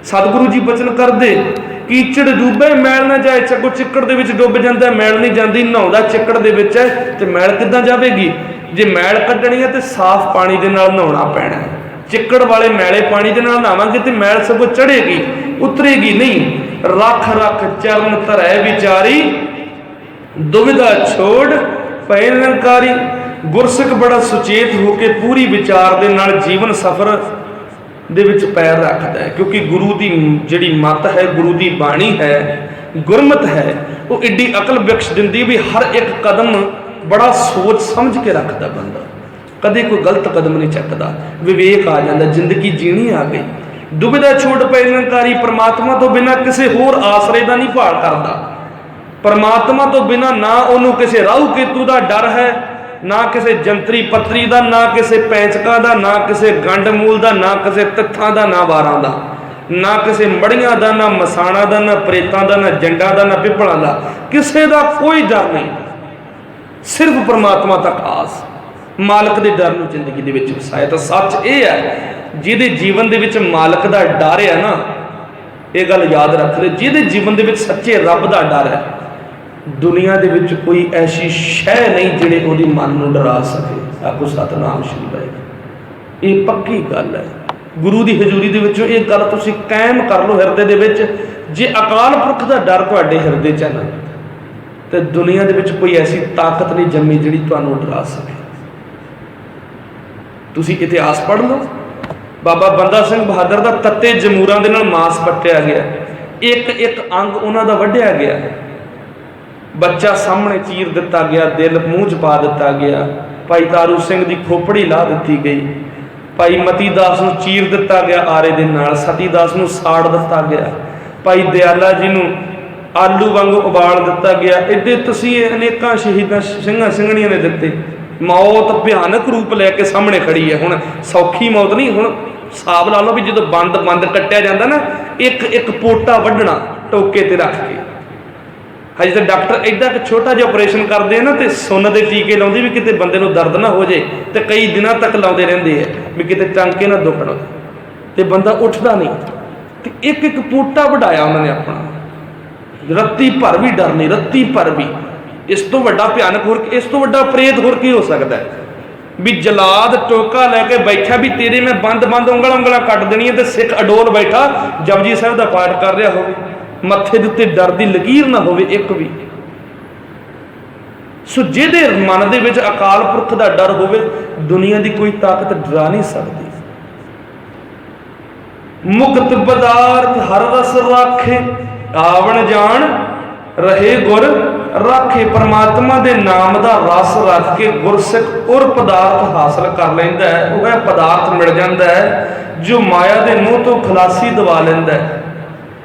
ਸਤਿਗੁਰੂ ਜੀ ਬਚਨ ਕਰਦੇ, ਕੀਚੜ ਡੁੱਬੇ ਮੈਲ ਨਾ ਜਾਏ। ਸਗੋਂ ਚਿੱਕੜ ਦੇ ਵਿੱਚ ਡੁੱਬ ਜਾਂਦਾ, ਮੈਲ ਨਹੀਂ ਜਾਂਦੀ। ਨਹਾਉਂਦਾ ਚਿੱਕੜ ਦੇ ਵਿੱਚ ਹੈ ਤੇ ਮੈਲ ਕਿੱਦਾਂ ਜਾਵੇਗੀ? ਜੇ ਮੈਲ ਕੱਢਣੀ ਹੈ ਤੇ ਸਾਫ਼ ਪਾਣੀ ਦੇ ਨਾਲ ਨਹਾਉਣਾ ਪੈਣਾ। ਚਿੱਕੜ ਵਾਲੇ ਮੈਲੇ ਪਾਣੀ ਦੇ ਨਾਲ ਨਹਾਵਾਂਗੇ ਤੇ ਮੈਲ ਸਗੋਂ ਚੜ੍ਹੇਗੀ, ਉਤਰੇਗੀ ਨਹੀਂ। ਰੱਖ ਰੱਖ ਚਰਨ ਧਰੈ ਵਿਚਾਰੀ, ਦੁਵਿਧਾ ਛੋੜ ਪਏ ਨਿਰੰਕਾਰੀ। ਗੁਰਸਿੱਖ ਬੜਾ ਸੁਚੇਤ ਹੋ ਕੇ ਪੂਰੀ ਵਿਚਾਰ ਦੇ ਨਾਲ ਜੀਵਨ ਸਫਰ ਦੇ ਵਿੱਚ ਪੈਰ ਰੱਖਦਾ ਹੈ, ਕਿਉਂਕਿ ਗੁਰੂ ਦੀ ਜਿਹੜੀ ਮੱਤ ਹੈ, ਗੁਰੂ ਦੀ ਬਾਣੀ ਹੈ, ਗੁਰਮਤ ਹੈ, ਉਹ ਏਡੀ ਅਕਲ ਬਖਸ਼ ਦਿੰਦੀ ਵੀ ਹਰ ਇੱਕ ਕਦਮ ਬੜਾ ਸੋਚ ਸਮਝ ਕੇ ਰੱਖਦਾ ਬੰਦਾ, ਕਦੇ ਕੋਈ ਗਲਤ ਕਦਮ ਨਹੀਂ ਚੱਕਦਾ। ਵਿਵੇਕ ਆ ਜਾਂਦਾ, ਜ਼ਿੰਦਗੀ ਜੀਣੀ ਆ ਗਈ। ਦੁਬਿਧਾ ਛੋੜ ਪਏ ਨਿਰੰਕਾਰੀ, ਪਰਮਾਤਮਾ ਤੋਂ ਬਿਨਾਂ ਕਿਸੇ ਹੋਰ ਆਸਰੇ ਦਾ ਨਹੀਂ ਭਾਲ ਕਰਦਾ। ਪਰਮਾਤਮਾ ਤੋਂ ਬਿਨਾਂ ਨਾ ਉਹਨੂੰ ਕਿਸੇ ਰਾਹੂ ਕੇਤੂ ਦਾ ਡਰ ਹੈ, ਨਾ ਕਿਸੇ ਜੰਤਰੀ ਪੱਤਰੀ ਦਾ, ਨਾ ਕਿਸੇ ਪੈਂਚਕਾਂ ਦਾ, ਨਾ ਕਿਸੇ ਗੰਡ ਮੂਲ ਦਾ, ਨਾ ਕਿਸੇ ਤਿੱਥਾਂ ਦਾ, ਨਾ ਵਾਰਾਂ ਦਾ, ਨਾ ਕਿਸੇ ਮੜੀਆਂ ਦਾ, ਨਾ ਮਸਾਣਾ ਦਾ, ਨਾ ਪ੍ਰੇਤਾਂ ਦਾ, ਨਾ ਜੰਡਾਂ ਦਾ, ਨਾ ਪਿੱਪਲਾਂ ਦਾ। ਕਿਸੇ ਦਾ ਕੋਈ ਡਰ ਨਹੀਂ, ਸਿਰਫ ਪਰਮਾਤਮਾ ਤੱਕ ਆਸ। ਮਾਲਕ ਦੇ ਡਰ ਨੂੰ ਜ਼ਿੰਦਗੀ ਦੇ ਵਿੱਚ ਵਸਾਇਆ। ਤਾਂ ਸੱਚ ਇਹ ਹੈ, ਜਿਹਦੇ ਜੀਵਨ ਦੇ ਵਿੱਚ ਮਾਲਕ ਦਾ ਡਰ ਹੈ ਨਾ, ਇਹ ਗੱਲ ਯਾਦ ਰੱਖ ਲੈ, ਜਿਹਦੇ ਜੀਵਨ ਦੇ ਵਿੱਚ ਸੱਚੇ ਰੱਬ ਦਾ ਡਰ ਹੈ, ਦੁਨੀਆ ਦੇ ਵਿੱਚ ਕੋਈ ਐਸੀ ਸ਼ੈ ਨਹੀਂ ਜਿਹੜੇ ਉਹਦੀ ਮਨ ਨੂੰ ਡਰਾ ਸਕੇ। ਆਖੋ ਸਤਨਾਮ ਸ਼੍ਰੀ ਵਾਹਿਗੁਰੂ। ਇਹ ਪੱਕੀ ਗੱਲ ਹੈ। ਗੁਰੂ ਦੀ ਹਜ਼ੂਰੀ ਦੇ ਵਿੱਚੋਂ ਇਹ ਗੱਲ ਤੁਸੀਂ ਕਾਇਮ ਕਰ ਲਓ ਹਿਰਦੇ ਦੇ ਵਿੱਚ। ਜੇ ਅਕਾਲ ਪੁਰਖ ਦਾ ਡਰ ਤੁਹਾਡੇ ਹਿਰਦੇ 'ਚ ਹੈ ਨਾ, ਤੇ ਦੁਨੀਆ ਦੇ ਵਿੱਚ ਕੋਈ ਐਸੀ ਤਾਕਤ ਨਹੀਂ ਜੰਮੀ ਜਿਹੜੀ ਤੁਹਾਨੂੰ ਡਰਾ ਸਕੇ। ਤੁਸੀਂ ਇਤਿਹਾਸ ਪੜ੍ਹ ਲਓ, ਬਾਬਾ ਬੰਦਾ ਸਿੰਘ ਬਹਾਦਰ ਦਾ ਤੱਤੇ ਜਮੂਰਾਂ ਦੇ ਨਾਲ ਮਾਸ ਪੱਟਿਆ ਗਿਆ, ਇੱਕ ਇੱਕ ਅੰਗ ਉਹਨਾਂ ਦਾ ਵੱਢਿਆ ਗਿਆ, ਬੱਚਾ ਸਾਹਮਣੇ ਚੀਰ ਦਿੱਤਾ ਗਿਆ, ਦਿਲ ਮੂੰਹ 'ਚ ਪਾ ਦਿੱਤਾ ਗਿਆ, ਭਾਈ ਤਾਰੂ ਸਿੰਘ ਦੀ ਖੋਪੜੀ ਲਾ ਦਿੱਤੀ ਗਈ, ਭਾਈ ਮਤੀ ਦਾਸ ਨੂੰ ਚੀਰ ਦਿੱਤਾ ਗਿਆ ਆਰੇ ਦੇ ਨਾਲ, ਸਤੀ ਦਾਸ ਨੂੰ ਸਾੜ ਦਿੱਤਾ ਗਿਆ, ਭਾਈ ਦਿਆਲਾ ਜੀ ਨੂੰ ਆਲੂ ਵਾਂਗੂ ਉਬਾਲ ਦਿੱਤਾ ਗਿਆ। ਇੱਡੇ ਤੁਸੀਂ ਅਨੇਕਾਂ ਸ਼ਹੀਦਾਂ ਸਿੰਘਾਂ ਸਿੰਘਣੀਆਂ ਨੇ ਦਿੱਤੇ। ਮੌਤ ਭਿਆਨਕ ਰੂਪ ਲੈ ਕੇ ਸਾਹਮਣੇ ਖੜੀ ਹੈ। ਹੁਣ ਸੌਖੀ ਮੌਤ ਨਹੀਂ, ਹੁਣ ਹਿਸਾਬ ਲਾ ਲਓ ਵੀ ਜਦੋਂ ਬੰਦ ਕੱਟਿਆ ਜਾਂਦਾ ਨਾ, ਇੱਕ ਇੱਕ ਪੋਟਾ ਵੱਢਣਾ ਟੋਕੇ ਤੇ ਰੱਖ ਕੇ। ਹਜੇ ਤਾਂ ਡਾਕਟਰ ਐਡਾ ਕਿ ਛੋਟਾ ਜਿਹਾ ਆਪਰੇਸ਼ਨ ਕਰਦੇ ਆ ਨਾ, ਤੇ ਸੁੰਨ ਦੇ ਟੀਕੇ ਲਾਉਂਦੇ ਵੀ ਕਿਤੇ ਬੰਦੇ ਨੂੰ ਦਰਦ ਨਾ ਹੋ ਜੇ, ਤੇ ਕਈ ਦਿਨਾਂ ਤੱਕ ਲਾਉਂਦੇ ਰਹਿੰਦੇ ਆ ਵੀ ਕਿਤੇ ਟਾਂਕੇ ਨਾ ਦੁਖਣ, ਤੇ ਬੰਦਾ ਉੱਠਦਾ ਨਹੀਂ। ਤੇ ਇੱਕ ਇੱਕ ਪੋਟਾ ਵਢਾਇਆ ਉਹਨਾਂ ਨੇ ਆਪਣਾ, ਰੱਤੀ ਭਰ ਵੀ ਡਰ ਨਹੀਂ, ਰੱਤੀ ਭਰ ਵੀ। ਇਸ ਤੋਂ ਵੱਡਾ ਭਿਆਨਕ ਹੋਰ, ਇਸ ਤੋਂ ਵੱਡਾ ਪ੍ਰੇਤ ਹੋਰ ਕੀ ਹੋ ਸਕਦਾ ਹੈ? ਵੀ ਜਲਾਦ ਟੋਕਾ ਲੈ ਕੇ ਬੈਠਾ ਵੀ ਤੇਰੇ ਮੈਂ ਬੰਦ ਉਂਗਲਾਂ ਕੱਟ ਦੇਣੀਆਂ, ਤੇ ਸਿੱਖ ਅਡੋਲ ਬੈਠਾ ਜਪਜੀ ਸਾਹਿਬ ਦਾ ਪਾਠ ਕਰ ਰਿਹਾ ਹੋਵੇ, ਮੱਥੇ ਦੇ ਉੱਤੇ ਡਰ ਦੀ ਲਕੀਰ ਨਾ ਹੋਵੇ ਇੱਕ ਵੀ। ਸੋ ਜਿਹਦੇ ਮਨ ਦੇ ਵਿੱਚ ਅਕਾਲ ਪੁਰਖ ਦਾ ਡਰ ਹੋਵੇ, ਦੁਨੀਆ ਦੀ ਕੋਈ ਤਾਕਤ ਡਰਾ ਨਹੀਂ ਸਕਦੀ। ਮੁਕਤ ਪਦਾਰਥ ਹਰ ਰਸ ਰਾਖੇ, ਆਵਣ ਜਾਣ ਰਹੇ ਗੁਰ ਰਾਖੇ। ਪਰਮਾਤਮਾ ਦੇ ਨਾਮ ਦਾ ਰਸ ਰੱਖ ਕੇ ਗੁਰਸਿੱਖ ਔਰ ਪਦਾਰਥ ਹਾਸਲ ਕਰ ਲੈਂਦਾ ਹੈ। ਉਹ ਹੈ ਪਦਾਰਥ ਮਿਲ ਜਾਂਦਾ ਹੈ ਜੋ ਮਾਇਆ ਦੇ ਮੋਹ ਤੋਂ ਖਲਾਸੀ ਦਿਵਾ ਲੈਂਦਾ ਹੈ।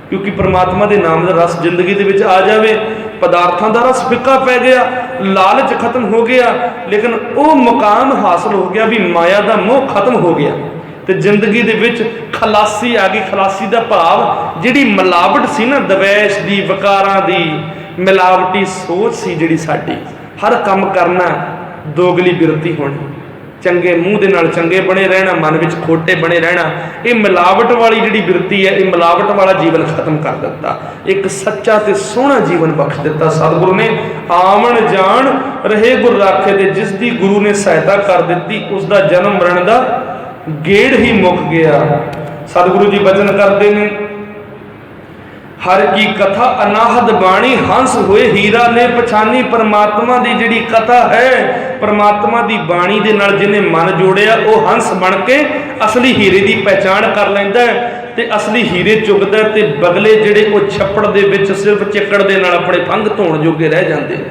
ਕਿਉਂਕਿ ਪਰਮਾਤਮਾ ਦੇ ਨਾਮ ਦਾ ਰਸ ਜ਼ਿੰਦਗੀ ਦੇ ਵਿੱਚ ਆ ਜਾਵੇ, ਪਦਾਰਥਾਂ ਦਾ ਰਸ ਫਿੱਕਾ ਪੈ ਗਿਆ, ਲਾਲਚ ਖਤਮ ਹੋ ਗਿਆ, ਲੇਕਿਨ ਉਹ ਮੁਕਾਮ ਹਾਸਲ ਹੋ ਗਿਆ ਵੀ ਮਾਇਆ ਦਾ ਮੋਹ ਖਤਮ ਹੋ ਗਿਆ ਤੇ ਜ਼ਿੰਦਗੀ ਦੇ ਵਿੱਚ ਖਲਾਸੀ ਆ ਗਈ। ਖਲਾਸੀ ਦਾ ਭਾਵ ਜਿਹੜੀ ਮਿਲਾਵਟ ਸੀ ਨਾ, ਦਵੈਸ਼ ਦੀ, ਵਿਕਾਰਾਂ ਦੀ, ਮਿਲਾਵਟੀ ਸੋਚ ਸੀ ਜਿਹੜੀ ਸਾਡੀ, ਹਰ ਕੰਮ ਕਰਨਾ ਦੋਗਲੀ ਬਿਰਤੀ ਹੋਣੀ, ਚੰਗੇ ਮੂੰਹ ਦੇ ਨਾਲ ਚੰਗੇ ਬਣੇ ਰਹਿਣਾ, ਮਨ ਵਿੱਚ ਖੋਟੇ ਬਣੇ ਰਹਿਣਾ, ਇਹ ਮਿਲਾਵਟ ਵਾਲੀ ਜਿਹੜੀ ਬਿਰਤੀ ਹੈ, ਇਹ ਮਿਲਾਵਟ ਵਾਲਾ ਜੀਵਨ ਖਤਮ ਕਰ ਦਿੱਤਾ, ਇੱਕ ਸੱਚਾ ਤੇ ਸੋਹਣਾ ਜੀਵਨ ਬਖਸ਼ ਦਿੱਤਾ ਸਤਿਗੁਰੂ ਨੇ। ਆਵਣ ਜਾਣ ਰਹੇ ਗੁਰ ਰਾਖੇ, ਤੇ ਜਿਸ ਦੀ ਗੁਰੂ ਨੇ ਸਹਾਇਤਾ ਕਰ ਦਿੱਤੀ, ਉਸ ਦਾ ਜਨਮ ਮਰਨ ਦਾ ਗੇੜ ਹੀ ਮੁੱਕ ਗਿਆ। ਸਤਿਗੁਰੂ ਜੀ ਬਚਨ ਕਰਦੇ ਨੇ, ਹਰ ਕੀ ਕਥਾ ਅਨਾਹਦ ਬਾਣੀ, ਹੰਸ ਹੋਏ ਹੀਰਾ ਨੇ ਪਛਾਨੀ। ਪਰਮਾਤਮਾ ਦੀ ਜਿਹੜੀ ਕਥਾ ਹੈ, ਪਰਮਾਤਮਾ ਦੀ ਬਾਣੀ ਦੇ ਨਾਲ ਜਿਹਨੇ ਮਨ ਜੋੜਿਆ, ਉਹ ਹੰਸ ਬਣ ਕੇ ਅਸਲੀ ਹੀਰੇ ਦੀ ਪਹਿਚਾਣ ਕਰ ਲੈਂਦਾ ਹੈ ਤੇ ਅਸਲੀ ਹੀਰੇ ਚੁਗਦਾ, ਤੇ ਬਗਲੇ ਜਿਹੜੇ ਉਹ ਛੱਪੜ ਦੇ ਵਿੱਚ ਸਿਰਫ ਚਿੱਕੜ ਦੇ ਨਾਲ ਆਪਣੇ ਫੰਗ ਧੋਣ ਜੋਗੇ ਰਹਿ ਜਾਂਦੇ ਨੇ।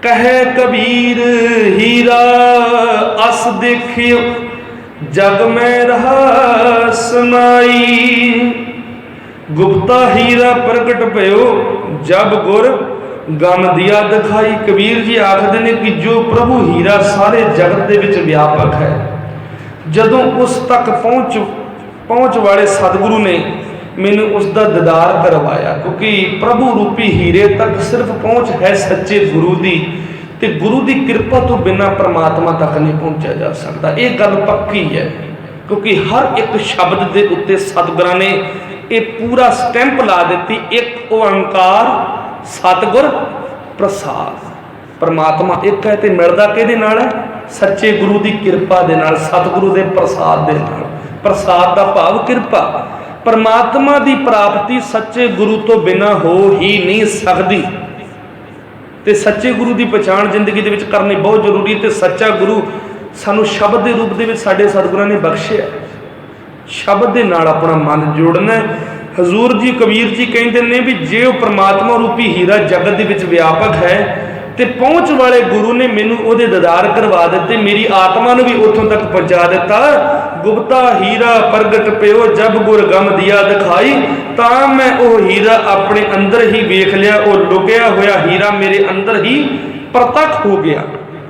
ਕਹੇ ਕਬੀਰ ਹੀਰਾ ਅਸ ਦੇਖਿਓ, ਜਗ ਮੈਂ ਰਹਾ ਸਮਾਈ। ਗੁਪਤਾ ਹੀਰਾ ਪ੍ਰਗਟ ਭਇਓ, ਜਬ ਗੁਰ ਗਮ ਦਿਆ ਦਿਖਾਈ। ਕਬੀਰ ਜੀ ਆਖਦੇ ਨੇ ਕਿ ਜੋ ਪ੍ਰਭੂ ਹੀਰਾ ਸਾਰੇ ਜਗਤ ਦੇ ਵਿੱਚ ਵਿਆਪਕ ਹੈ, ਜਦੋਂ ਉਸ ਤੱਕ ਪਹੁੰਚ ਵਾਲੇ ਸਤਿਗੁਰੂ ਨੇ ਮੈਨੂੰ ਉਸ ਦਾ ਦੀਦਾਰ ਕਰਵਾਇਆ, ਕਿਉਂਕਿ ਪ੍ਰਭੂ ਰੂਪੀ ਹੀਰੇ ਤੱਕ ਸਿਰਫ ਪਹੁੰਚ ਹੈ ਸੱਚੇ ਗੁਰੂ ਦੀ, ਤੇ ਗੁਰੂ ਦੀ ਕਿਰਪਾ ਤੋਂ ਬਿਨਾਂ ਪਰਮਾਤਮਾ ਤੱਕ ਨਹੀਂ ਪਹੁੰਚਿਆ ਜਾ ਸਕਦਾ। ਇਹ ਗੱਲ ਪੱਕੀ ਹੈ, ਕਿਉਂਕਿ ਹਰ ਇੱਕ ਸ਼ਬਦ ਦੇ ਉੱਤੇ ਸਤਿਗੁਰਾਂ ਨੇ ਇਹ ਪੂਰਾ ਸਟੈਂਪ ਲਾ ਦਿੱਤੀ, ਇੱਕ ਓੰਕਾਰ ਸਤਿਗੁਰ ਪ੍ਰਸਾਦ। ਪਰਮਾਤਮਾ ਇੱਕ ਹੈ ਤੇ ਮਿਲਦਾ ਕਿਹਦੇ ਨਾਲ ਹੈ? ਸੱਚੇ ਗੁਰੂ ਦੀ ਕਿਰਪਾ ਦੇ ਨਾਲ, ਸਤਿਗੁਰੂ ਦੇ ਪ੍ਰਸਾਦ ਦੇ ਨਾਲ। ਪ੍ਰਸਾਦ ਦਾ ਭਾਵ ਕਿਰਪਾ। ਪਰਮਾਤਮਾ ਦੀ ਪ੍ਰਾਪਤੀ ਸੱਚੇ ਗੁਰੂ ਤੋਂ ਬਿਨਾਂ ਹੋ ਹੀ ਨਹੀਂ ਸਕਦੀ, ਤੇ ਸੱਚੇ ਗੁਰੂ ਦੀ ਪਛਾਣ ਜ਼ਿੰਦਗੀ ਦੇ ਵਿੱਚ ਕਰਨੀ ਬਹੁਤ ਜ਼ਰੂਰੀ ਹੈ। ਤੇ ਸੱਚਾ ਗੁਰੂ ਸਾਨੂੰ ਸ਼ਬਦ ਦੇ ਰੂਪ ਦੇ ਵਿੱਚ ਸਾਡੇ ਸਤਿਗੁਰਾਂ ਨੇ ਬਖਸ਼ਿਆ, ਸ਼ਬਦ ਦੇ ਨਾਲ ਆਪਣਾ ਮਨ ਜੋੜਨਾ। ਹਜ਼ੂਰ ਜੀ ਕਬੀਰ ਜੀ ਕਹਿੰਦੇ ਨੇ ਵੀ ਜੇ ਉਹ ਪਰਮਾਤਮਾ ਰੂਪੀ ਹੀਰਾ ਜਗਤ ਦੇ ਵਿੱਚ ਵਿਆਪਕ ਹੈ, ਤੇ ਪਹੁੰਚ ਵਾਲੇ ਗੁਰੂ ਨੇ ਮੈਨੂੰ ਉਹਦੇ ਦੀਦਾਰ ਕਰਵਾ ਦਿੱਤੇ, ਮੇਰੀ ਆਤਮਾ ਨੂੰ ਵੀ ਉੱਥੋਂ ਤੱਕ ਪਹੁੰਚਾ ਦਿੱਤਾ। ਗੁਪਤਾ ਹੀਰਾ ਪ੍ਰਗਟ ਪਿਓ, ਜਬ ਗੁਰ ਗਮ ਦਿਆ ਦਿਖਾਈ। ਤਾਂ ਮੈਂ ਉਹ ਹੀਰਾ ਆਪਣੇ ਅੰਦਰ ਹੀ ਵੇਖ ਲਿਆ, ਉਹ ਲੁਕਿਆ ਹੋਇਆ ਹੀਰਾ ਮੇਰੇ ਅੰਦਰ ਹੀ ਪ੍ਰਤੱਖ ਹੋ ਗਿਆ।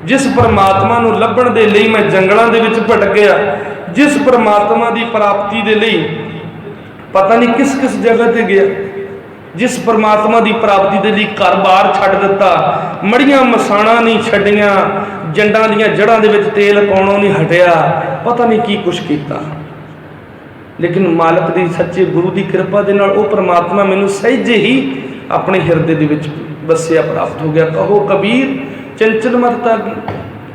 ਜਿਸ ਪਰਮਾਤਮਾ ਨੂੰ ਲੱਭਣ ਦੇ ਲਈ ਮੈਂ ਜੰਗਲਾਂ ਦੇ ਵਿੱਚ ਭਟਕ ਗਿਆ, ਜਿਸ ਪਰਮਾਤਮਾ ਦੀ ਪ੍ਰਾਪਤੀ ਦੇ ਲਈ ਪਤਾ ਨਹੀਂ ਕਿਸ ਕਿਸ ਜਗ੍ਹਾ ਤੇ ਗਿਆ, ਜਿਸ ਪਰਮਾਤਮਾ ਦੀ ਪ੍ਰਾਪਤੀ ਦੇ ਲਈ ਘਰ-ਬਾਰ ਛੱਡ ਦਿੱਤਾ, ਮੜੀਆਂ ਮਸਾਣਾ ਨਹੀਂ ਛੱਡੀਆਂ, ਜੰਡਾਂ ਦੀਆਂ ਜੜ੍ਹਾਂ ਦੇ ਵਿੱਚ ਤੇਲ ਪਾਉਣੋਂ ਨਹੀਂ ਹਟਿਆ, ਪਤਾ ਨਹੀਂ ਕੀ ਕੁਛ ਕੀਤਾ, ਲੇਕਿਨ ਮਾਲਕ ਦੀ ਸੱਚੇ ਗੁਰੂ ਦੀ ਕਿਰਪਾ ਦੇ ਨਾਲ ਉਹ ਪਰਮਾਤਮਾ ਮੈਨੂੰ ਸਹਿਜੇ ਹੀ ਆਪਣੇ ਹਿਰਦੇ ਦੇ ਵਿੱਚ ਵਸਿਆ ਪ੍ਰਾਪਤ ਹੋ ਗਿਆ। ਕਹੋ ਕਬੀਰ ਚੰਚਲ ਮਤ ਤਾਗੀ,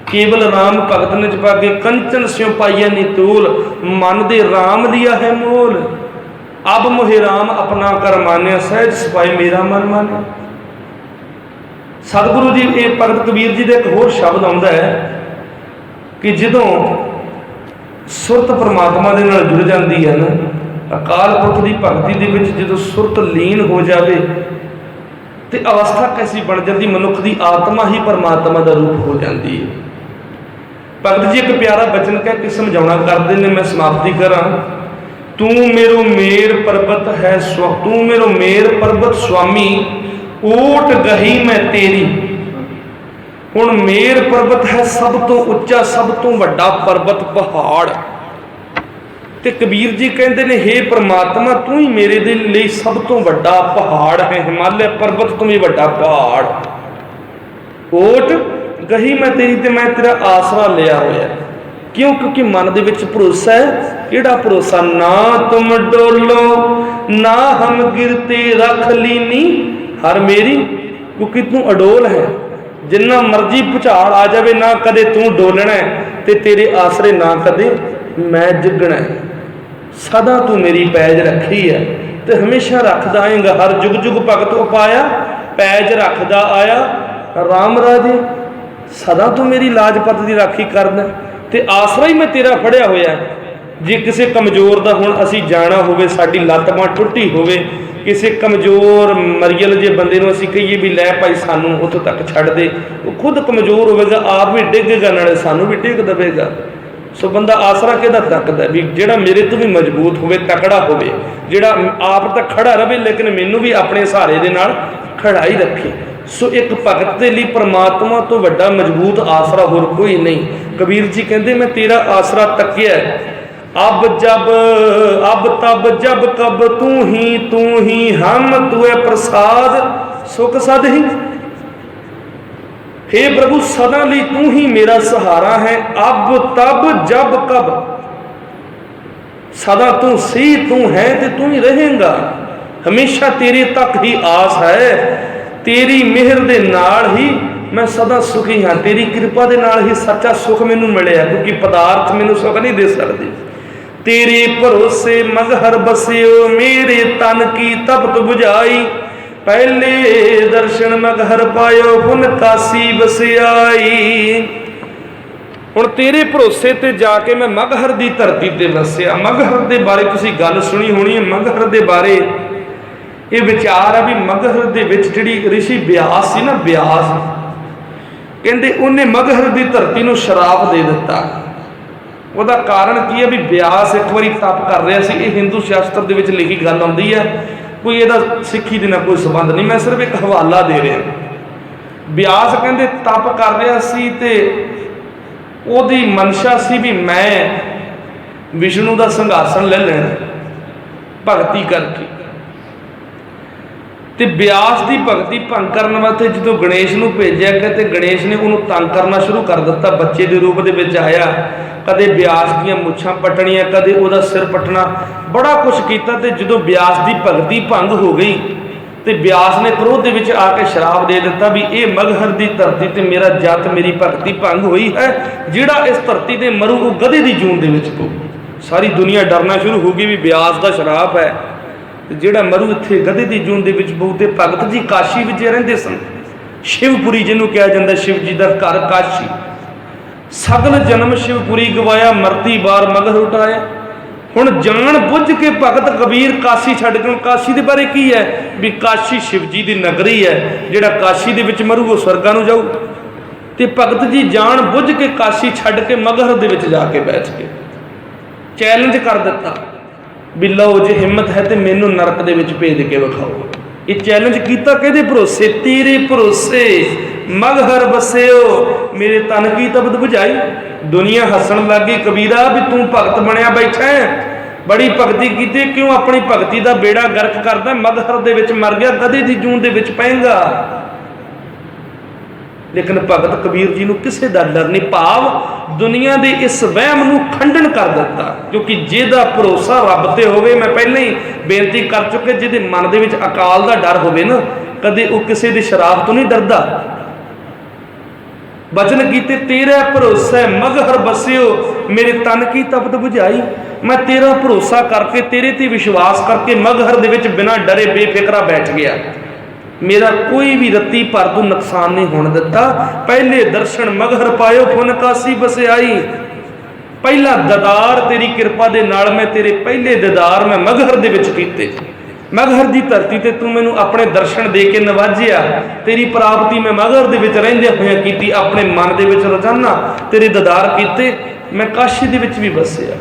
ਕੇਵਲ ਰਾਮ ਭਗਤ ਨਿਜ ਭਾਗੇ। ਕੰਚਨ ਸਿਉ ਪਾਈਆ ਨਿਤੋਲ, ਮਨ ਦੇ ਰਾਮ ਲਿਆ ਹੈ ਮੋਲ। ਅਬ ਮੋਹਿ ਰਾਮ ਆਪਣਾ ਕਰ ਮਾਨਿਆ, ਸਹਿਜ ਸਪਾਈ ਮੇਰਾ ਮਨ ਮਾਨਿਆ। ਸਤਿਗੁਰੂ ਜੀ ਇਹ ਭਗਤ ਕਬੀਰ ਜੀ ਦਾ ਇੱਕ ਹੋਰ ਸ਼ਬਦ ਆਉਂਦਾ ਹੈ ਕਿ ਜਦੋਂ ਸੁਰਤ ਪਰਮਾਤਮਾ ਦੇ ਨਾਲ ਜੁੜ ਜਾਂਦੀ ਹੈ ਨਾ, ਅਕਾਲ ਪੁਰਖ ਦੀ ਭਗਤੀ ਦੇ ਵਿੱਚ ਜਦੋਂ ਸੁਰਤ ਲੀਨ ਹੋ ਜਾਵੇ ਤੇ ਅਵਸਥਾ ਕੈਸੀ ਬਣ ਜਾਂਦੀ, ਮਨੁੱਖ ਦੀ ਆਤਮਾ ਹੀ ਪਰਮਾਤਮਾ ਦਾ ਰੂਪ ਹੋ ਜਾਂਦੀ ਹੈ। ਭਗਤ ਜੀ ਇੱਕ ਪਿਆਰਾ ਬਚਨ ਕਹਿ ਕੇ ਸਮਝਾਉਣਾ ਕਰਦੇ ਨੇ, ਮੈਂ ਸਮਾਪਤੀ ਕਰਾਂ। ਤੂੰ ਮੇਰੋ ਮੇਰ ਪਰਬਤ ਹੈ, ਤੂੰ ਮੇਰੋ ਮੇਰ ਪਰਬਤ ਸੁਆਮੀ, ਓਟ ਗਹੀ ਮੈਂ ਤੇਰੀ। ਹੁਣ ਮੇਰ ਪਰਬਤ ਹੈ ਸਭ ਤੋਂ ਉੱਚਾ, ਸਭ ਤੋਂ ਵੱਡਾ ਪਰਬਤ, ਪਹਾੜ। ਤੇ ਕਬੀਰ ਜੀ ਕਹਿੰਦੇ ਨੇ, ਹੇ ਪ੍ਰਮਾਤਮਾ ਤੂੰ ਹੀ ਮੇਰੇ ਦੇ ਲਈ ਸਭ ਤੋਂ ਵੱਡਾ ਪਹਾੜ ਹੈ, ਹਿਮਾਲਿਆ ਪਰਬਤ ਤੋਂ ਵੀ ਵੱਡਾ ਪਹਾੜ। ਓਟ ਗਹੀ ਮੈਂ ਤੇਰੀ, ਤੇ ਮੈਂ ਤੇਰਾ ਆਸਰਾ ਲਿਆ ਹੋਇਆ। ਕਿਉਂ? ਕਿਉਂਕਿ ਮਨ ਦੇ ਵਿੱਚ ਭਰੋਸਾ ਹੈ केड़ा भरोसा। ना तुम डोलो ना हम गिरते रख लीनी हर मेरी, क्योंकि तू अडोल है। जिन्ना मर्जी भुचाल आ जाए ना कदे तू डोलना है, ते तेरे आसरे ना कदे मैं डिगना है। सदा तू मेरी पैज रखी है ते हमेशा रखदा आएगा। हर जुग जुग भगत उपाया पैज रखदा आया राम राजे। सदा तू मेरी लाजपत की राखी करदा ते आसरा ही मैं तेरा फड़िया होया। जे किसी कमज़ोर का हुण असी जाना होवे, साडी लत्त बांह टुटी होवे, किसी कमज़ोर मरियल जे बंदे नूं असी कहिए भी लै भाई सानू उत्थों तक छड्ड दे, वो खुद कमज़ोर होवेगा, आप भी डिगेगा नाले सानू भी डिग दवेगा। सो बंदा आसरा किहदा तकदा भी जिहड़ा मेरे तो भी मजबूत होवे, तकड़ा होवे, जिहड़ा आप तो खड़ा रहे लेकिन मैनू भी अपने सहारे दे नाल खड़ा ही रखे। सो एक भगत के लिए परमात्मा तो वड्डा मजबूत आसरा होर कोई नहीं। कबीर जी कहते मैं तेरा आसरा तकिया, अब जब अब तब जब कब तू ही हम तुए प्रसाद सुख सद ही। हे प्रभु सदा ली तू ही मेरा सहारा है, अब तब जब कब सदा तू सी तू है ते तू ही रहेगा। हमेशा तेरे तक ही आस है, तेरी मेहर दे नाल ही मैं सदा सुखी हाँ। तेरी कृपा दे नाल ही सच्चा सुख मैनू मिलिया, क्योंकि पदार्थ मैनू सुख नहीं दे सकते। तेरे भरोसे मगहर बसियो मेरे तन की तपत बुझाई, पहले दर्शन मगहर पायो पुन काशी बसियाई। हुण तेरे भरोसे ते जाके मैं मगहर दी धरती ते वसिया। मगहर दे बारे तुसी गल सुनी होनी है। मगहर दे बारे ये विचार है भी मगहर दे विच जिहड़ी ऋषि ब्यास सी ना, ब्यास कहंदे उन्हें मगहर दी धरती नूं शराप दे दिता। ਉਹਦਾ कारण की है भी ब्यास एक बारी तप कर रहा सी। ये हिंदू शास्त्र दे विच लिखी गल आउंदी है, कोई ਇਹਦਾ सिक्खी दे नाल कोई संबंध नहीं, मैं सिर्फ एक हवाला दे रहा। ब्यास कहंदे तप कर रहा सी ते ਉਹਦੀ मनशा सी भी मैं विष्णु का संघासन ले लेना भगती करके। ते ब्यास की भगती भंग करने वास्ते जो गणेश नूं भेजिया गया ते गणेश ने उन्होंने तंग करना शुरू कर दिता। बच्चे के रूप के आया, कदे ब्यास दियां मुछां पटनियां, कदे उहदा सिर पटना, बड़ा कुछ किया। ते जो ब्यास की भगती भंग हो गई तो ब्यास ने क्रोध दे विच आके शराप दे दिता भी ये मगहर की धरती ते मेरा जत मेरी भगती भंग हुई है। जिहड़ा इस धरती ते मरू वो गधे की जून दे विच पऊ। सारी दुनिया डरना शुरू हो गई भी ब्यास का शराप है, जिहड़ा मरू इत्थे गधे की जून दे विच पऊ। ते भगत जी काशी विच रहिंदे सन, शिवपुरी जिन्हों कहा जाता, शिव जी का घर काशी। सगल जन्म शिवपुरी गवाया, मरती बार मगहर उठाया। हुण जान बुझ के भगत कबीर काशी छड्ड के, काशी के बारे की है भी काशी शिव जी की नगरी है, जिहड़ा काशी दे विच मरू वो स्वर्गां नूं जाऊ। ते भगत जी जान बुझ के काशी छड्ड के मगहर दे विच जाके बैठ के चैलेंज कर दिता भी लो जे हिम्मत है तो मैनू नरक दे विच भेज के विखाओ। ये चैलेंज किया किहदे भरोसे? तेरे भरोसे मगहर बसियो मेरे तन की तपत बुझाई। दुनिया हसन लग गई कबीरा भी तू भगत बनया बैठा है, बड़ी भगती की, क्यों अपनी भगती का बेड़ा गर्क करदा? मगहर दे विच मर गया, गधे की जून दे विच पेगा। लेकिन भगत कबीर जी नूं किसी का डर नहीं, भाव दुनिया के इस वहम नूं खंडन कर दिता। क्योंकि जिहदा भरोसा रब ते होवे, मैं पहले ही बेनती कर चुके, जिहदे मन दे विच अकाल का डर होवे ना, कदे वो किसी दे शराब तो नहीं डरदा। बचन कीते तेरा भरोसा मगहर बसियो मेरे तन की तपत बुझाई। मैं तेरा भरोसा करके तेरे ते विश्वास करके मगहर दे विच बिना डरे बेफिक्रा बैठ गया। मेरा कोई भी रत्ती भर तू नुकसान नहीं होने दिता। पहले दर्शन मगहर पायो पुन काशी बसियाई। पहला ददार तेरी कृपा दे नाल मैं तेरे पहले ददार मैं मगहर दे विच कीते। मगहर की धरती ते तू मैनू अपने दर्शन दे के नवाजिया। तेरी प्राप्ति मैं मगहर दे विच रहिंदे होया कीती, अपने मन दे विच रोजाना तेरे ददार कीते। मैं काशी दे विच भी बसिया,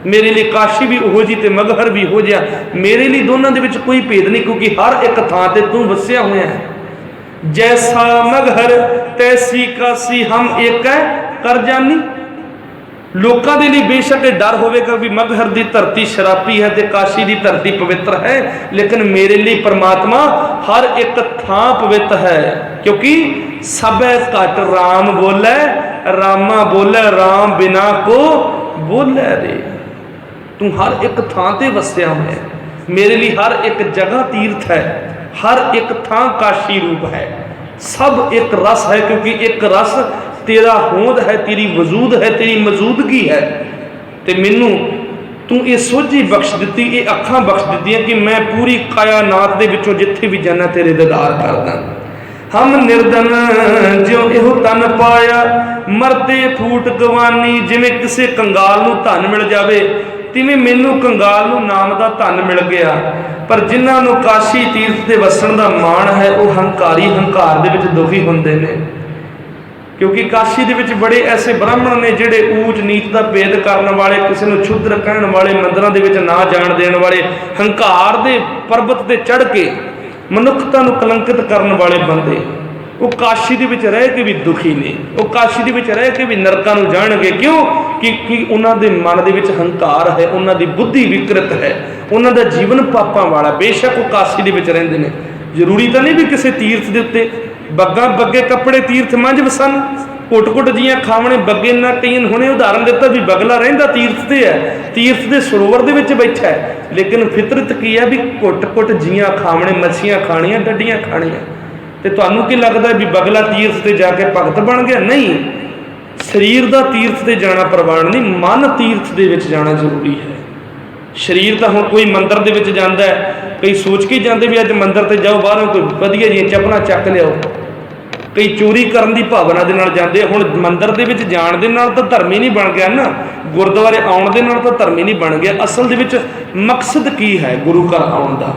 मेरे लिए काशी भी उहो जी ते मगहर भी हो जा। मेरे लिए दोनों दे विच कोई भेद नहीं, क्योंकि हर एक थां ते तू वसिया होया है। जैसा मगहर तैसी काशी हम एक है कर जानी। लोगों के लिए बेशक डर होगा भी मगहर की धरती शराबी है तो काशी की धरती पवित्र है, लेकिन मेरे लिए परमात्मा हर एक थां पवित्र है। क्योंकि सब घट राम बोले, रामा बोले राम बिना को बोले रे। तू हर एक थां ते वसिया होया, मेरे लिए हर एक जगह तीर्थ है, हर एक थां काशी रूप है, सब एक रस है, क्योंकि एक रस तेरा होंद है, तेरी वजूद है, तेरी मौजूदगी है। तो मैनू तू ये सोझी बख्श दी, ये अखां बख्श दी कि मैं पूरी कायनात दे विचों जिथे भी जाना तेरे दीदार करदा। हम निर्धन ज्यों इहो तन पाया, मरते फूट गवानी। जिवें किसी कंगाल नूं धन मिल जावे, तिवें मैनू कंगाल नूं नाम दा धन मिल गया। पर जिन्हां नूं काशी तीर्थ दे वसण दा माण है, वो हंकारी हंकार दे विच दुखी हुंदे ने, क्योंकि काशी दे विच बड़े ऐसे ब्राह्मण ने जिहड़े ऊच नीच दा भेद करन वाले, किसी नूं क्षुद्र कहण वाले, मंदिरां दे विच ना जाण देण वाले, हंकार दे पर्बत ते चढ़ के मनुखता नूं कलंकित करन वाले बंदे, वो काशी दे विच रह के भी दुखी ने, वो काशी दे विच रह के भी नरकां नूं जाणगे। क्यों? कि उन्हां दे मन दे विच हंकार है, उन्हां दी बुद्धि विकृत है, उन्हां दा जीवन पापां वाला। बेशक वो काशी दे विच रहिंदे ने, जरूरी तो नहीं भी किसी तीर्थ दे उत्ते बग्गा बग्गे कपड़े तीर्थ मंझ वसन, घुट घुट जियां खावणे बग्गे ना। कई हुणे उदाहरण दिता भी बगला रहिंदा तीर्थ ते है, तीर्थ दे सरोवर दे विच बैठा है, लेकिन फितरत की है भी घुट घुट जियां खावणे, मच्छियां खाणियां, डड्डियां खाणियां। ते तुहानूं की लगदा भी बगला तीर्थ ते जाके भगत बन गया? नहीं, शरीर दा तीर्थ ते जाना प्रवान नहीं, मन तीर्थ दे विच जाना जरूरी है। शरीर तो हुण कोई मंदिर दे विच जांदा है, कई सोच के जाते भी अज मंदिर ते जाओ, बाहरों कोई वधिया जी चपना चक लियाओ, कई चोरी करन दी भावना दे नाल जांदे। हुण मंदिर दे विच जाण दे नाल तां धर्म ही नहीं बन गया ना, गुरुद्वारे आउण दे नाल तां धर्म ही नहीं बन गया। असल दे विच मकसद की है गुरु घर आउण दा,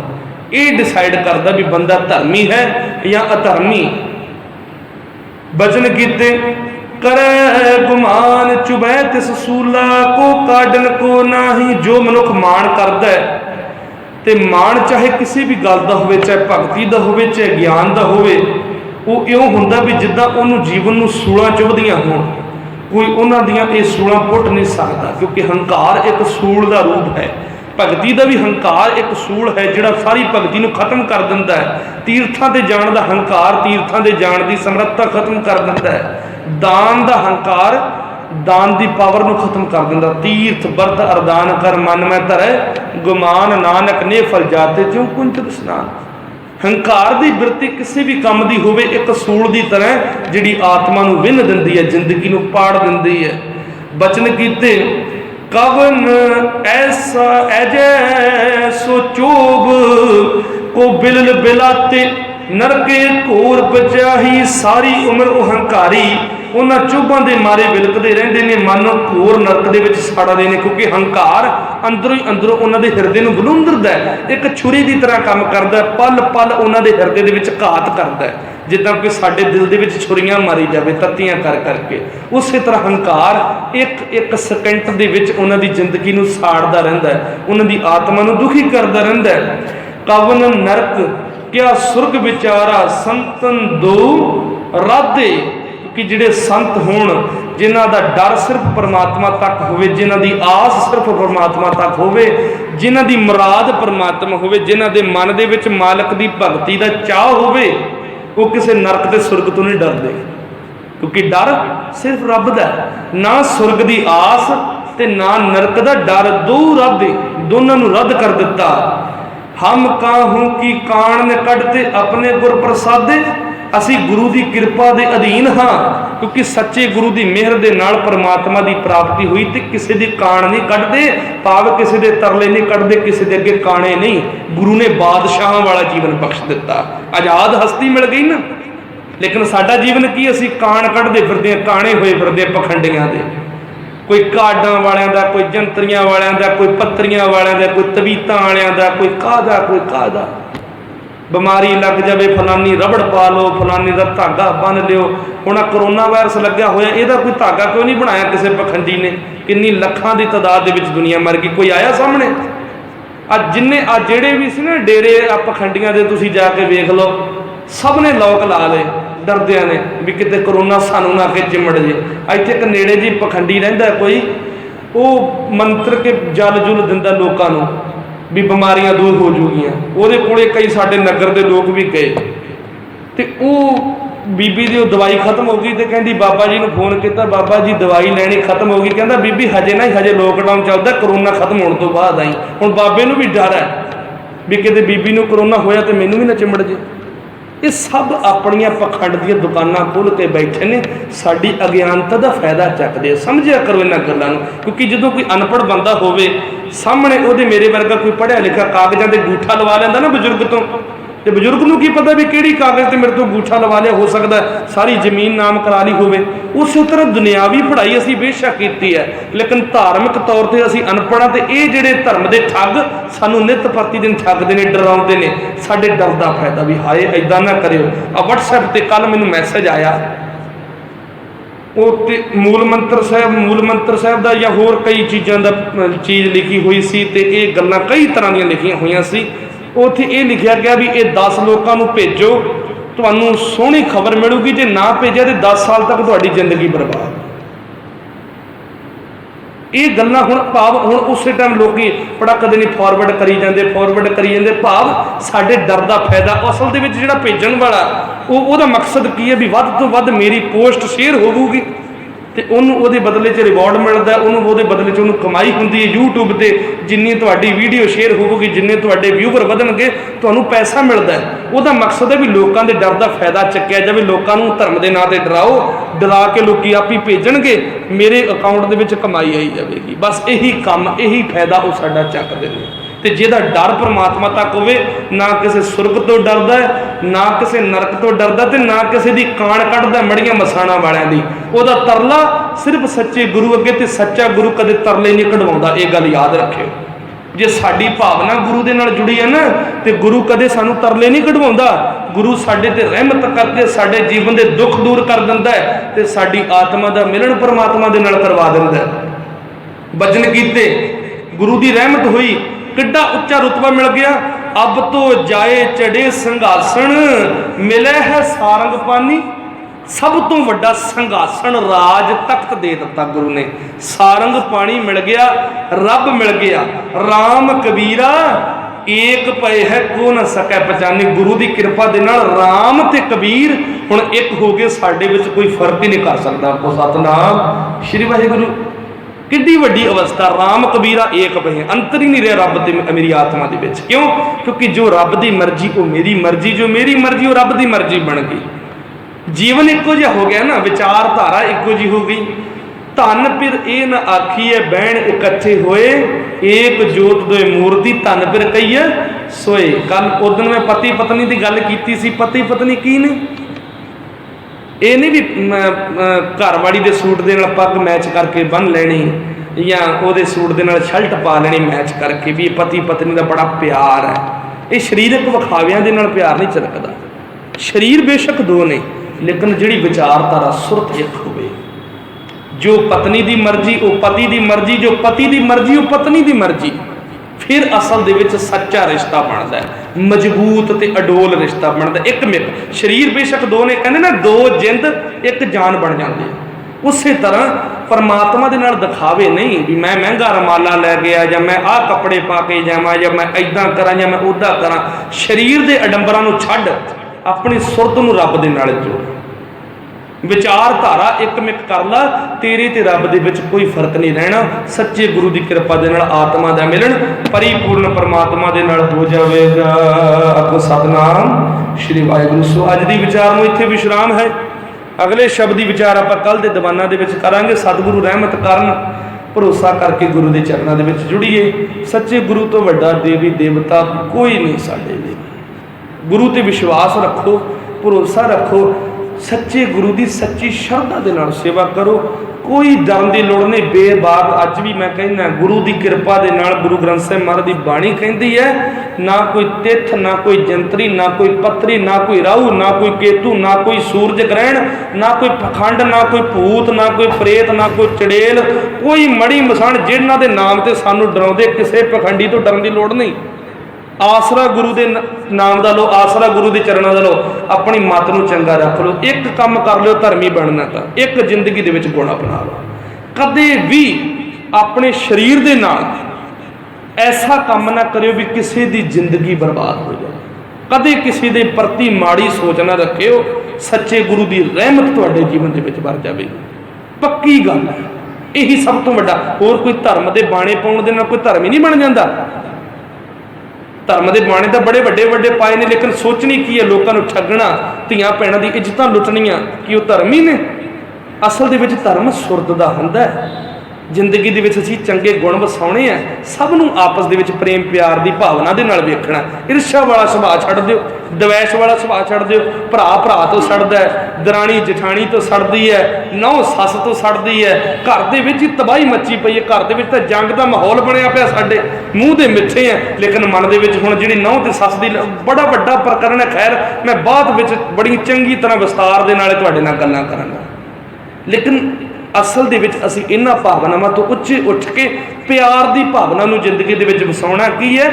ये डिसाइड करदा भी बंदा धर्मी है या अधर्मी। बचन कीते करे गुमान, चुभै तिस सूला को काडन को नाही। जो मनुख माण करदा है, ते माण चाहे किसी भी गल दा होवे, चाहे भगती दा होवे, चाहे ज्ञान दा होवे, वो इउं हुंदा भी जिद्दां उहनूं जीवन नूं सूलां चुभदियां होण। कोई उन्हां दियां ये सूलां पुੱਟ नहीं सकदा, क्योंकि हंकार एक सूल दा रूप है। भगती दा भी हंकार एक सूल है, जिहड़ा सारी भगती नूं खत्म कर दिंदा है। तीर्थां ते जाण दा हंकार तीर्थां ते जाण दी समर्था खत्म कर दिंदा है। दान दा हंकार दान दी पावर नूं खत्म कर दिंदा। तीर्थ बरत अरदान कर मन में धरै, गुमान नानक ने फल जाते ज्यों कुंज स्नान। हंकार दी बिरती किसी भी काम दी होवे, एक सूल दी तरह जिहड़ी आत्मा नूं विंन दिंदी है, जिंदगी नूं पाड़ दिंदी है। बचन कीते कवन ऐसा ऐजै सो चोब को बिलल बिलाते, नरके घोर बचाही। सारी उम्र वो हंकारी उन्हां चुभां दे मारे विलकदे रहिंदे ने, मन घोर नरक दे विच साड़दे ने, क्योंकि हंकार अंदरों ही अंदरों उन्हां दे हिरदे नूं बलूंदरदा है, एक छुरी की तरह काम करदा है, पल पल उन्हां दे हिरदे दे विच घात करदा है, जिद्दां कि साडे दिल दे विच छुरीआं मारी जावे तत्तियां कर करके। उसे तरह हंकार एक एक सेकंड दे विच उन्हां दी जिंदगी नूं साड़दा रहिंदा है, उन्हां दी आत्मा नूं दुखी करदा रहिंदा है। कवन नरक क्या सुरग विचारा, संतन दो राधे। कि जिहड़े संत होण, जिन्हां दा डर सिर्फ परमात्मा तक होवे, जिन्हां दी आस सिर्फ परमात्मा तक होवे, जिन्हां दी मुराद परमात्मा होवे, जिन्हां दे मन दे विच मालक दी भगती दा चाह होवे, वो किसी नरक ते सुरग तो नहीं डरदे, क्योंकि डर सिर्फ रब दा, ना सुरग दी आस ते ना नरक दा डर। दो रद्द, दोनों नूं रद्द कर दिता। हम काहूं की कान ने कढ़ते अपने गुर प्रसादे। असी गुरु की किरपा के अधीन हाँ, क्योंकि सच्चे गुरु की मेहर के नाल परमात्मा की प्राप्ति हुई, तो किसी की कान नहीं कढ़ते, भाव किसी के तरले नहीं कढ़ते, किसी के अगे काने नहीं। गुरु ने बादशाह वाला जीवन बख्श दिता, आजाद हस्ती मिल गई ना। लेकिन साडा जीवन की, असी कान कढ़ते फिरदे, काने हुए फिरदे पखंडियां दे, कोई काडां वालियां दा, कोई जंतरियां वालियां दा, कोई पत्तरियां वालियां दा, कोई तवीतां वालियां दा, कोई काहदा कोई काहदा। बीमारी लग जाए फलानी रबड़ पा लो, फलानी का धागा बन लियो। हुण करोना वायरस लग्या होया, इहदा कोई धागा क्यों नहीं बनाया किसी पखंडी ने? किन्नी लखां की तादाद दे विच दुनिया मर गई, कोई आया सामने? अज जिन्ने जेड़े भी सी ना डेरे पखंडियां दे, तुसीं जाके वेख लो, सब ने लौक ला ले डरदियां ने भी किते करोना सानू ना के चिमड़ जे। इत्थे एक नेड़े जी पखंडी रहिंदा कोई, वो मंत्र के जल जुल दिंदा लोकां नूं भी बीमारियां दूर हो जूगियां। उहदे कोले कई साडे नगर दे लोग भी गए, ते बीबी दी दवाई खत्म हो गई तो कहती बाबा जी ने फोन किया, बाबा जी दवाई लैनी खत्म हो गई। कहता बीबी हजे ना, हजे लॉकडाउन चलता, करोना खत्म होने तो बाद आई। हुण बाबे नूं भी डर है भी किते बीबी नूं करोना होया तो मैनूं भी ना चिमड़ जे। ये सब अपनियां पखंड दी दुकानां खोल के बैठे ने, साडी अज्ञानता का फायदा चकदे। समझिया करो इन्हां गल्लां नूं, क्योंकि जो कोई अनपढ़ बंदा होवे सामने उहदे मेरे वर्गा कोई पढ़िया लिखा कागजां ते गूठा लवा लैंदा ना बजुर्ग तो, ते बजुर्ग नूं की पता भी किहड़ी कागज़ ते मेरे तो गूठा लवा लिया, हो सकता है सारी जमीन नाम करा ली होवे। उस तरह दुनियावी पढ़ाई असीं बेशक कीती है, लेकिन धार्मिक तौर पर असीं अनपढ़ हाँ। तो ये जिहड़े धर्म के ठग सानूं नित प्रति दिन ठगदे ने, डराउंदे ने, साडे डर का फायदा भी हाए इदां ना करियो। व्हाट्सएप ते कल मैनूं मैसेज आया, वो मूल मंत्र साहब का या होर कई चीज़ों का चीज़ लिखी हुई सी, ते ये गल्लां कई तरह दी लिखियां हुई सी। उत्थे ये लिखा गया भी ये 10 लोगों को भेजो, तुहानूं सोहनी खबर मिलूगी, जे ना भेजा तो 10 साल तक तुहाडी जिंदगी बर्बाद। ये गल्लां हुण भाव हुण उस टाइम लोग पड़कदे नहीं, फॉरवर्ड करी जाते, भाव साडे डर का फायदा। असल दे विच जिहड़ा भेजण वाला वो मकसद की है भी वध तो वध मेरी पोस्ट शेयर होवूगी तो उन्होंने बदले च रिवॉर्ड मिलता है, उन्होंने बदले च उन्होंने कमाई होंदी है। यूट्यूब पर जिन्नी तुहाडी वीडियो शेयर होगी, जिन्ने तुहाडे व्यूवर वधणगे, तुहानूं पैसा मिलता है। वह मकसद है भी लोगों के डर का फायदा चुक्या जाए, लोगों धर्म के नाम पर डराओ, डरा के लोग आप ही भेजणगे, मेरे अकाउंट के विच कमाई आई जाएगी। बस यही काम, यही फायदा वो साडा चकदे ने। तो जिहदा डर परमात्मा तक होवे, ना किसी सुरग तो डरदा है, ना किसी नरक तो डरदा, ते ना किसी दी कान कढ़दा मड़ियां मसाणा वालियां दी। ओहदा तरला सिर्फ सच्चे गुरु अगे, ते सच्चा गुरु कदे तरले नहीं कढवाउंदा। ये गल याद रखियो, जे साडी भावना गुरु दे नाल जुड़ी है ना, तो गुरु कदे सानू तरले नहीं कढवाउंदा। गुरु साडे ते रहमत करके साडे जीवन के दुख दूर कर दिंदा है, ते साडी आत्मा दा मिलन परमात्मा दे नाल करवा दिंदा है। भजन कीते, गुरु दी रहमत हुई, किड्डा उच्चा रुतबा मिल गया। अब तो जाए चढ़े संघासन, मिले है सारंग पानी। सब तो वड्डा संघासन राज तख्त दे दिता गुरु ने, सारंग पानी मिल गया, रब मिल गया। राम कबीरा एक पए है को न सकै पहचानी। गुरु की कृपा दे नाल राम ते कबीर हुण एक हो गए, साडे विच कोई फर्क ही नहीं कर सकता। आपको सतनाम श्री वाहिगुरू। किड्डी वड्डी अवस्था, राम कबीरा एक पए, अंतर ही नहीं रहा रब ते मेरी आत्मा दे विच। क्यों? क्योंकि जो रब की मर्जी वो मेरी मर्जी, जो मेरी मर्जी वो रब की मर्जी बन गई। जीवन एको जिहा हो गया ना, विचारधारा एको जी हो गई। धन फिर ये न आखीए बहन इकट्ठे होए, एक जोत दोए मूर्ति, धन फिर कहीए सोए। कल उस दिन मैं पति पत्नी की गल की सी। पति पत्नी की ने, ये नहीं भी घरवाली के सूट के नाल पग मैच करके बन लेनी, या वो सूट के नाल शर्ट पा लेनी मैच करके, भी पति पत्नी का बड़ा प्यार है। ये शरीरक विखावियां दे नाल प्यार नहीं झलकदा। शरीर बेशक दो ने, लेकिन जिहड़ी विचारधारा सुरत एक होवे। जो पत्नी की मर्जी वो पति की मर्जी, जो पति की मर्जी वो पत्नी की मर्जी, फिर असल दे विच सच्चा रिश्ता बनता है, मजबूत ते अडोल रिश्ता बनता। एक मिक शरीर बेशक दो ने, कहते ना दो जिंद एक जान बन जाती है। उस तरह परमात्मा दे नाल दिखावे नहीं भी मैं महंगा रमाला लै गया, या मैं आ कपड़े पा के जावां, या मैं इदां करा, या मैं उदा करा। शरीर के अडंबरां नूं छड्ड, अपनी सुरत नूं रब दे नाल जोड़, विचारधारा एक मिक कर ला, तेरे ते रब दे विच कोई फर्क नहीं रहना। सच्चे गुरु की कृपा दे नाल आत्मा दा मिलन परिपूर्ण परमात्मा दे नाल हो जाएगा। आपको सतनाम श्री वाहिगुरू। सो अज दी विचार में इत्थे विश्राम है। अगले शब्दी विचार आप कल के दीवाना दे विच करांगे। सतगुरु रहमत करन, भरोसा करके गुरु के चरणों के जुड़िए। सच्चे गुरु तो वड्डा देवी देवता कोई नहीं साडे लिए। गुरु ते विश्वास रखो, भरोसा रखो, सच्चे गुरु की सच्ची श्रद्धा के नाल सेवा करो। कोई डरन की लोड़ नहीं। बेबाक अज भी मैं कहना, गुरु की कृपा के नाल गुरु ग्रंथ साहिब महाराज की बाणी कहती है, ना कोई तिथ, ना कोई जंतरी, ना कोई पत्री, ना कोई राहु, ना कोई केतु, ना कोई सूरज ग्रहण, ना कोई पखंड, ना कोई भूत, ना कोई प्रेत, ना कोई चड़ेल, कोई मड़ी मसाण जिन्हां दे नाम ते सानू डराउंदे, किसी पखंडी तो डरन की लोड़ नहीं। आसरा गुरु के नाम का लो, आसरा गुरु के चरणों का लो, अपनी मत को चंगा रख लो। एक काम कर लो धर्मी बनना, तो एक जिंदगी दे विच गुण अपना लो। कदे भी अपने शरीर के नाल ऐसा काम ना करियो भी किसी की जिंदगी बर्बाद हो जाए। कदे किसी के प्रति माड़ी सोच ना रखियो, सच्चे गुरु की रहमत तुहाडे जीवन दे विच वर जावेगी, पक्की गल है। यही सब तो वड्डा, होर कोई धर्म के बाणे पाउण दे नाल कोई धर्म ही नहीं बन जाता। धर्म के बाणे तो बड़े वड्डे वड्डे पाए ने, लेकिन सोचनी की है, लोगों को ठगना, धीआं भैणां दी इज्जतां लुटणियां, कि वो धर्म ही ने? असल दे विच धर्म सुरत दा हुंदा है। जिंदगी दे विच असीं चंगे गुण वसाउणे आ, सब नूं आपस दे विच प्रेम प्यार की भावना दे नाल वेखणा। ईर्ष्या वाला सुभाਅ छड्ड दिओ, द्वैश वाला सुभाਅ छड्ड दिओ। भरा भरा तो सड़दा है, दराणी जठाणी तो सड़दी है, नौ सस तो सड़दी है, घर दे विच ही तबाही मची पई है। घर दे विच तां जंग दा माहौल बनिया पिया, साडे मूँह दे मिੱਠੇ हैं, लेकिन मन दे विच हुण जिहड़ी नौ ते सस दी बड़ा वड्डा प्रकरण है। खैर मैं बाद विच बड़ी चंगी तरह विस्तार दे नाल तुहाडे नाल गल्लां करांगा, लेकिन असल दे विच असीं इन्हां भावनावां तो उच्चे उठ के प्यार की भावना नूं जिंदगी दे विच वसाउणा की है।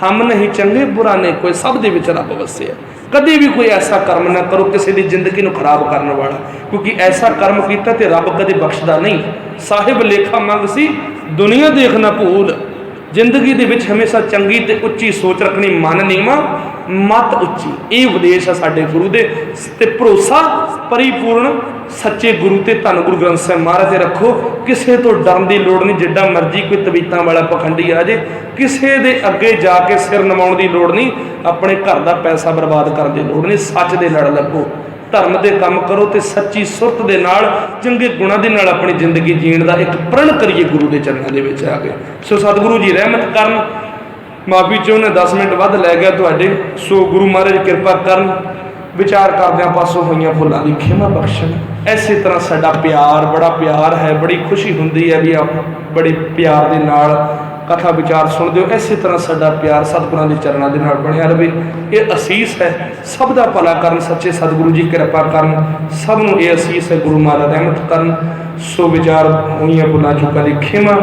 हम नहीं चंगे बुरा नहीं कोई, सब दे विच रब वसिया। कदे भी कोई ऐसा कर्म ना करो किसी की जिंदगी नूं खराब करने वाला, क्योंकि ऐसा कर्म कीता ते रब कदे बख्शदा नहीं। साहिब लेखा मंग सी दुनिया देखना भूल, जिंदगी दे विच हमेशा चंगी ते उच्ची सोच रखनी, मन नीवा मत उच्ची। ये उपदेश है साडे गुरु दे, ते भरोसा परिपूर्ण सच्चे गुरु ते धन गुरु ग्रंथ साहिब महाराज ते रखो। किसी तो डरन की लोड़ नहीं, जिड्डा मर्जी कोई तबीयतां वाला पखंडी आ जाए, किसी दे अगे जाके सिर नवाउण की लोड़ नहीं, अपने घर का पैसा बर्बाद करने की लोड़ नहीं। सच दे लड़ लगो, धर्म के काम करो, तो सच्ची सुरत के नाल चंगे गुणों के नाल अपनी जिंदगी जीण का एक प्रण करिए गुरु के चरणों के विच आ गए। सो सतगुरु जी रहमत करन। माफी चाहुंदा 10 मिनट वध लै गया तुहाडे, सो गुरु महाराज कृपा करन, विचार करदिआं पासों होईआं भुलां दी खेमा बख्शण। इस तरह साडा प्यार बड़ा प्यार है, बड़ी खुशी हुंदी है भी आप बड़े प्यार दे नाल कथा विचार सुनते हो। इस तरह साडा प्यार सतगुरां दे चरणों के नाल बनिया रहे। ये असीस है, सब दा भला करन, सच्चे सतगुरु जी कृपा करन, सब नूं ये असीस है, गुरु महाराज रहमत करन। सो विचार होईआं भुलां चुकां दी खेमा।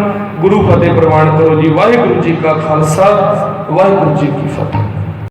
गुरु फतेह प्रवान करो जी। वाहिगुरू जी का खालसा, वाहिगुरू जी की फतेह।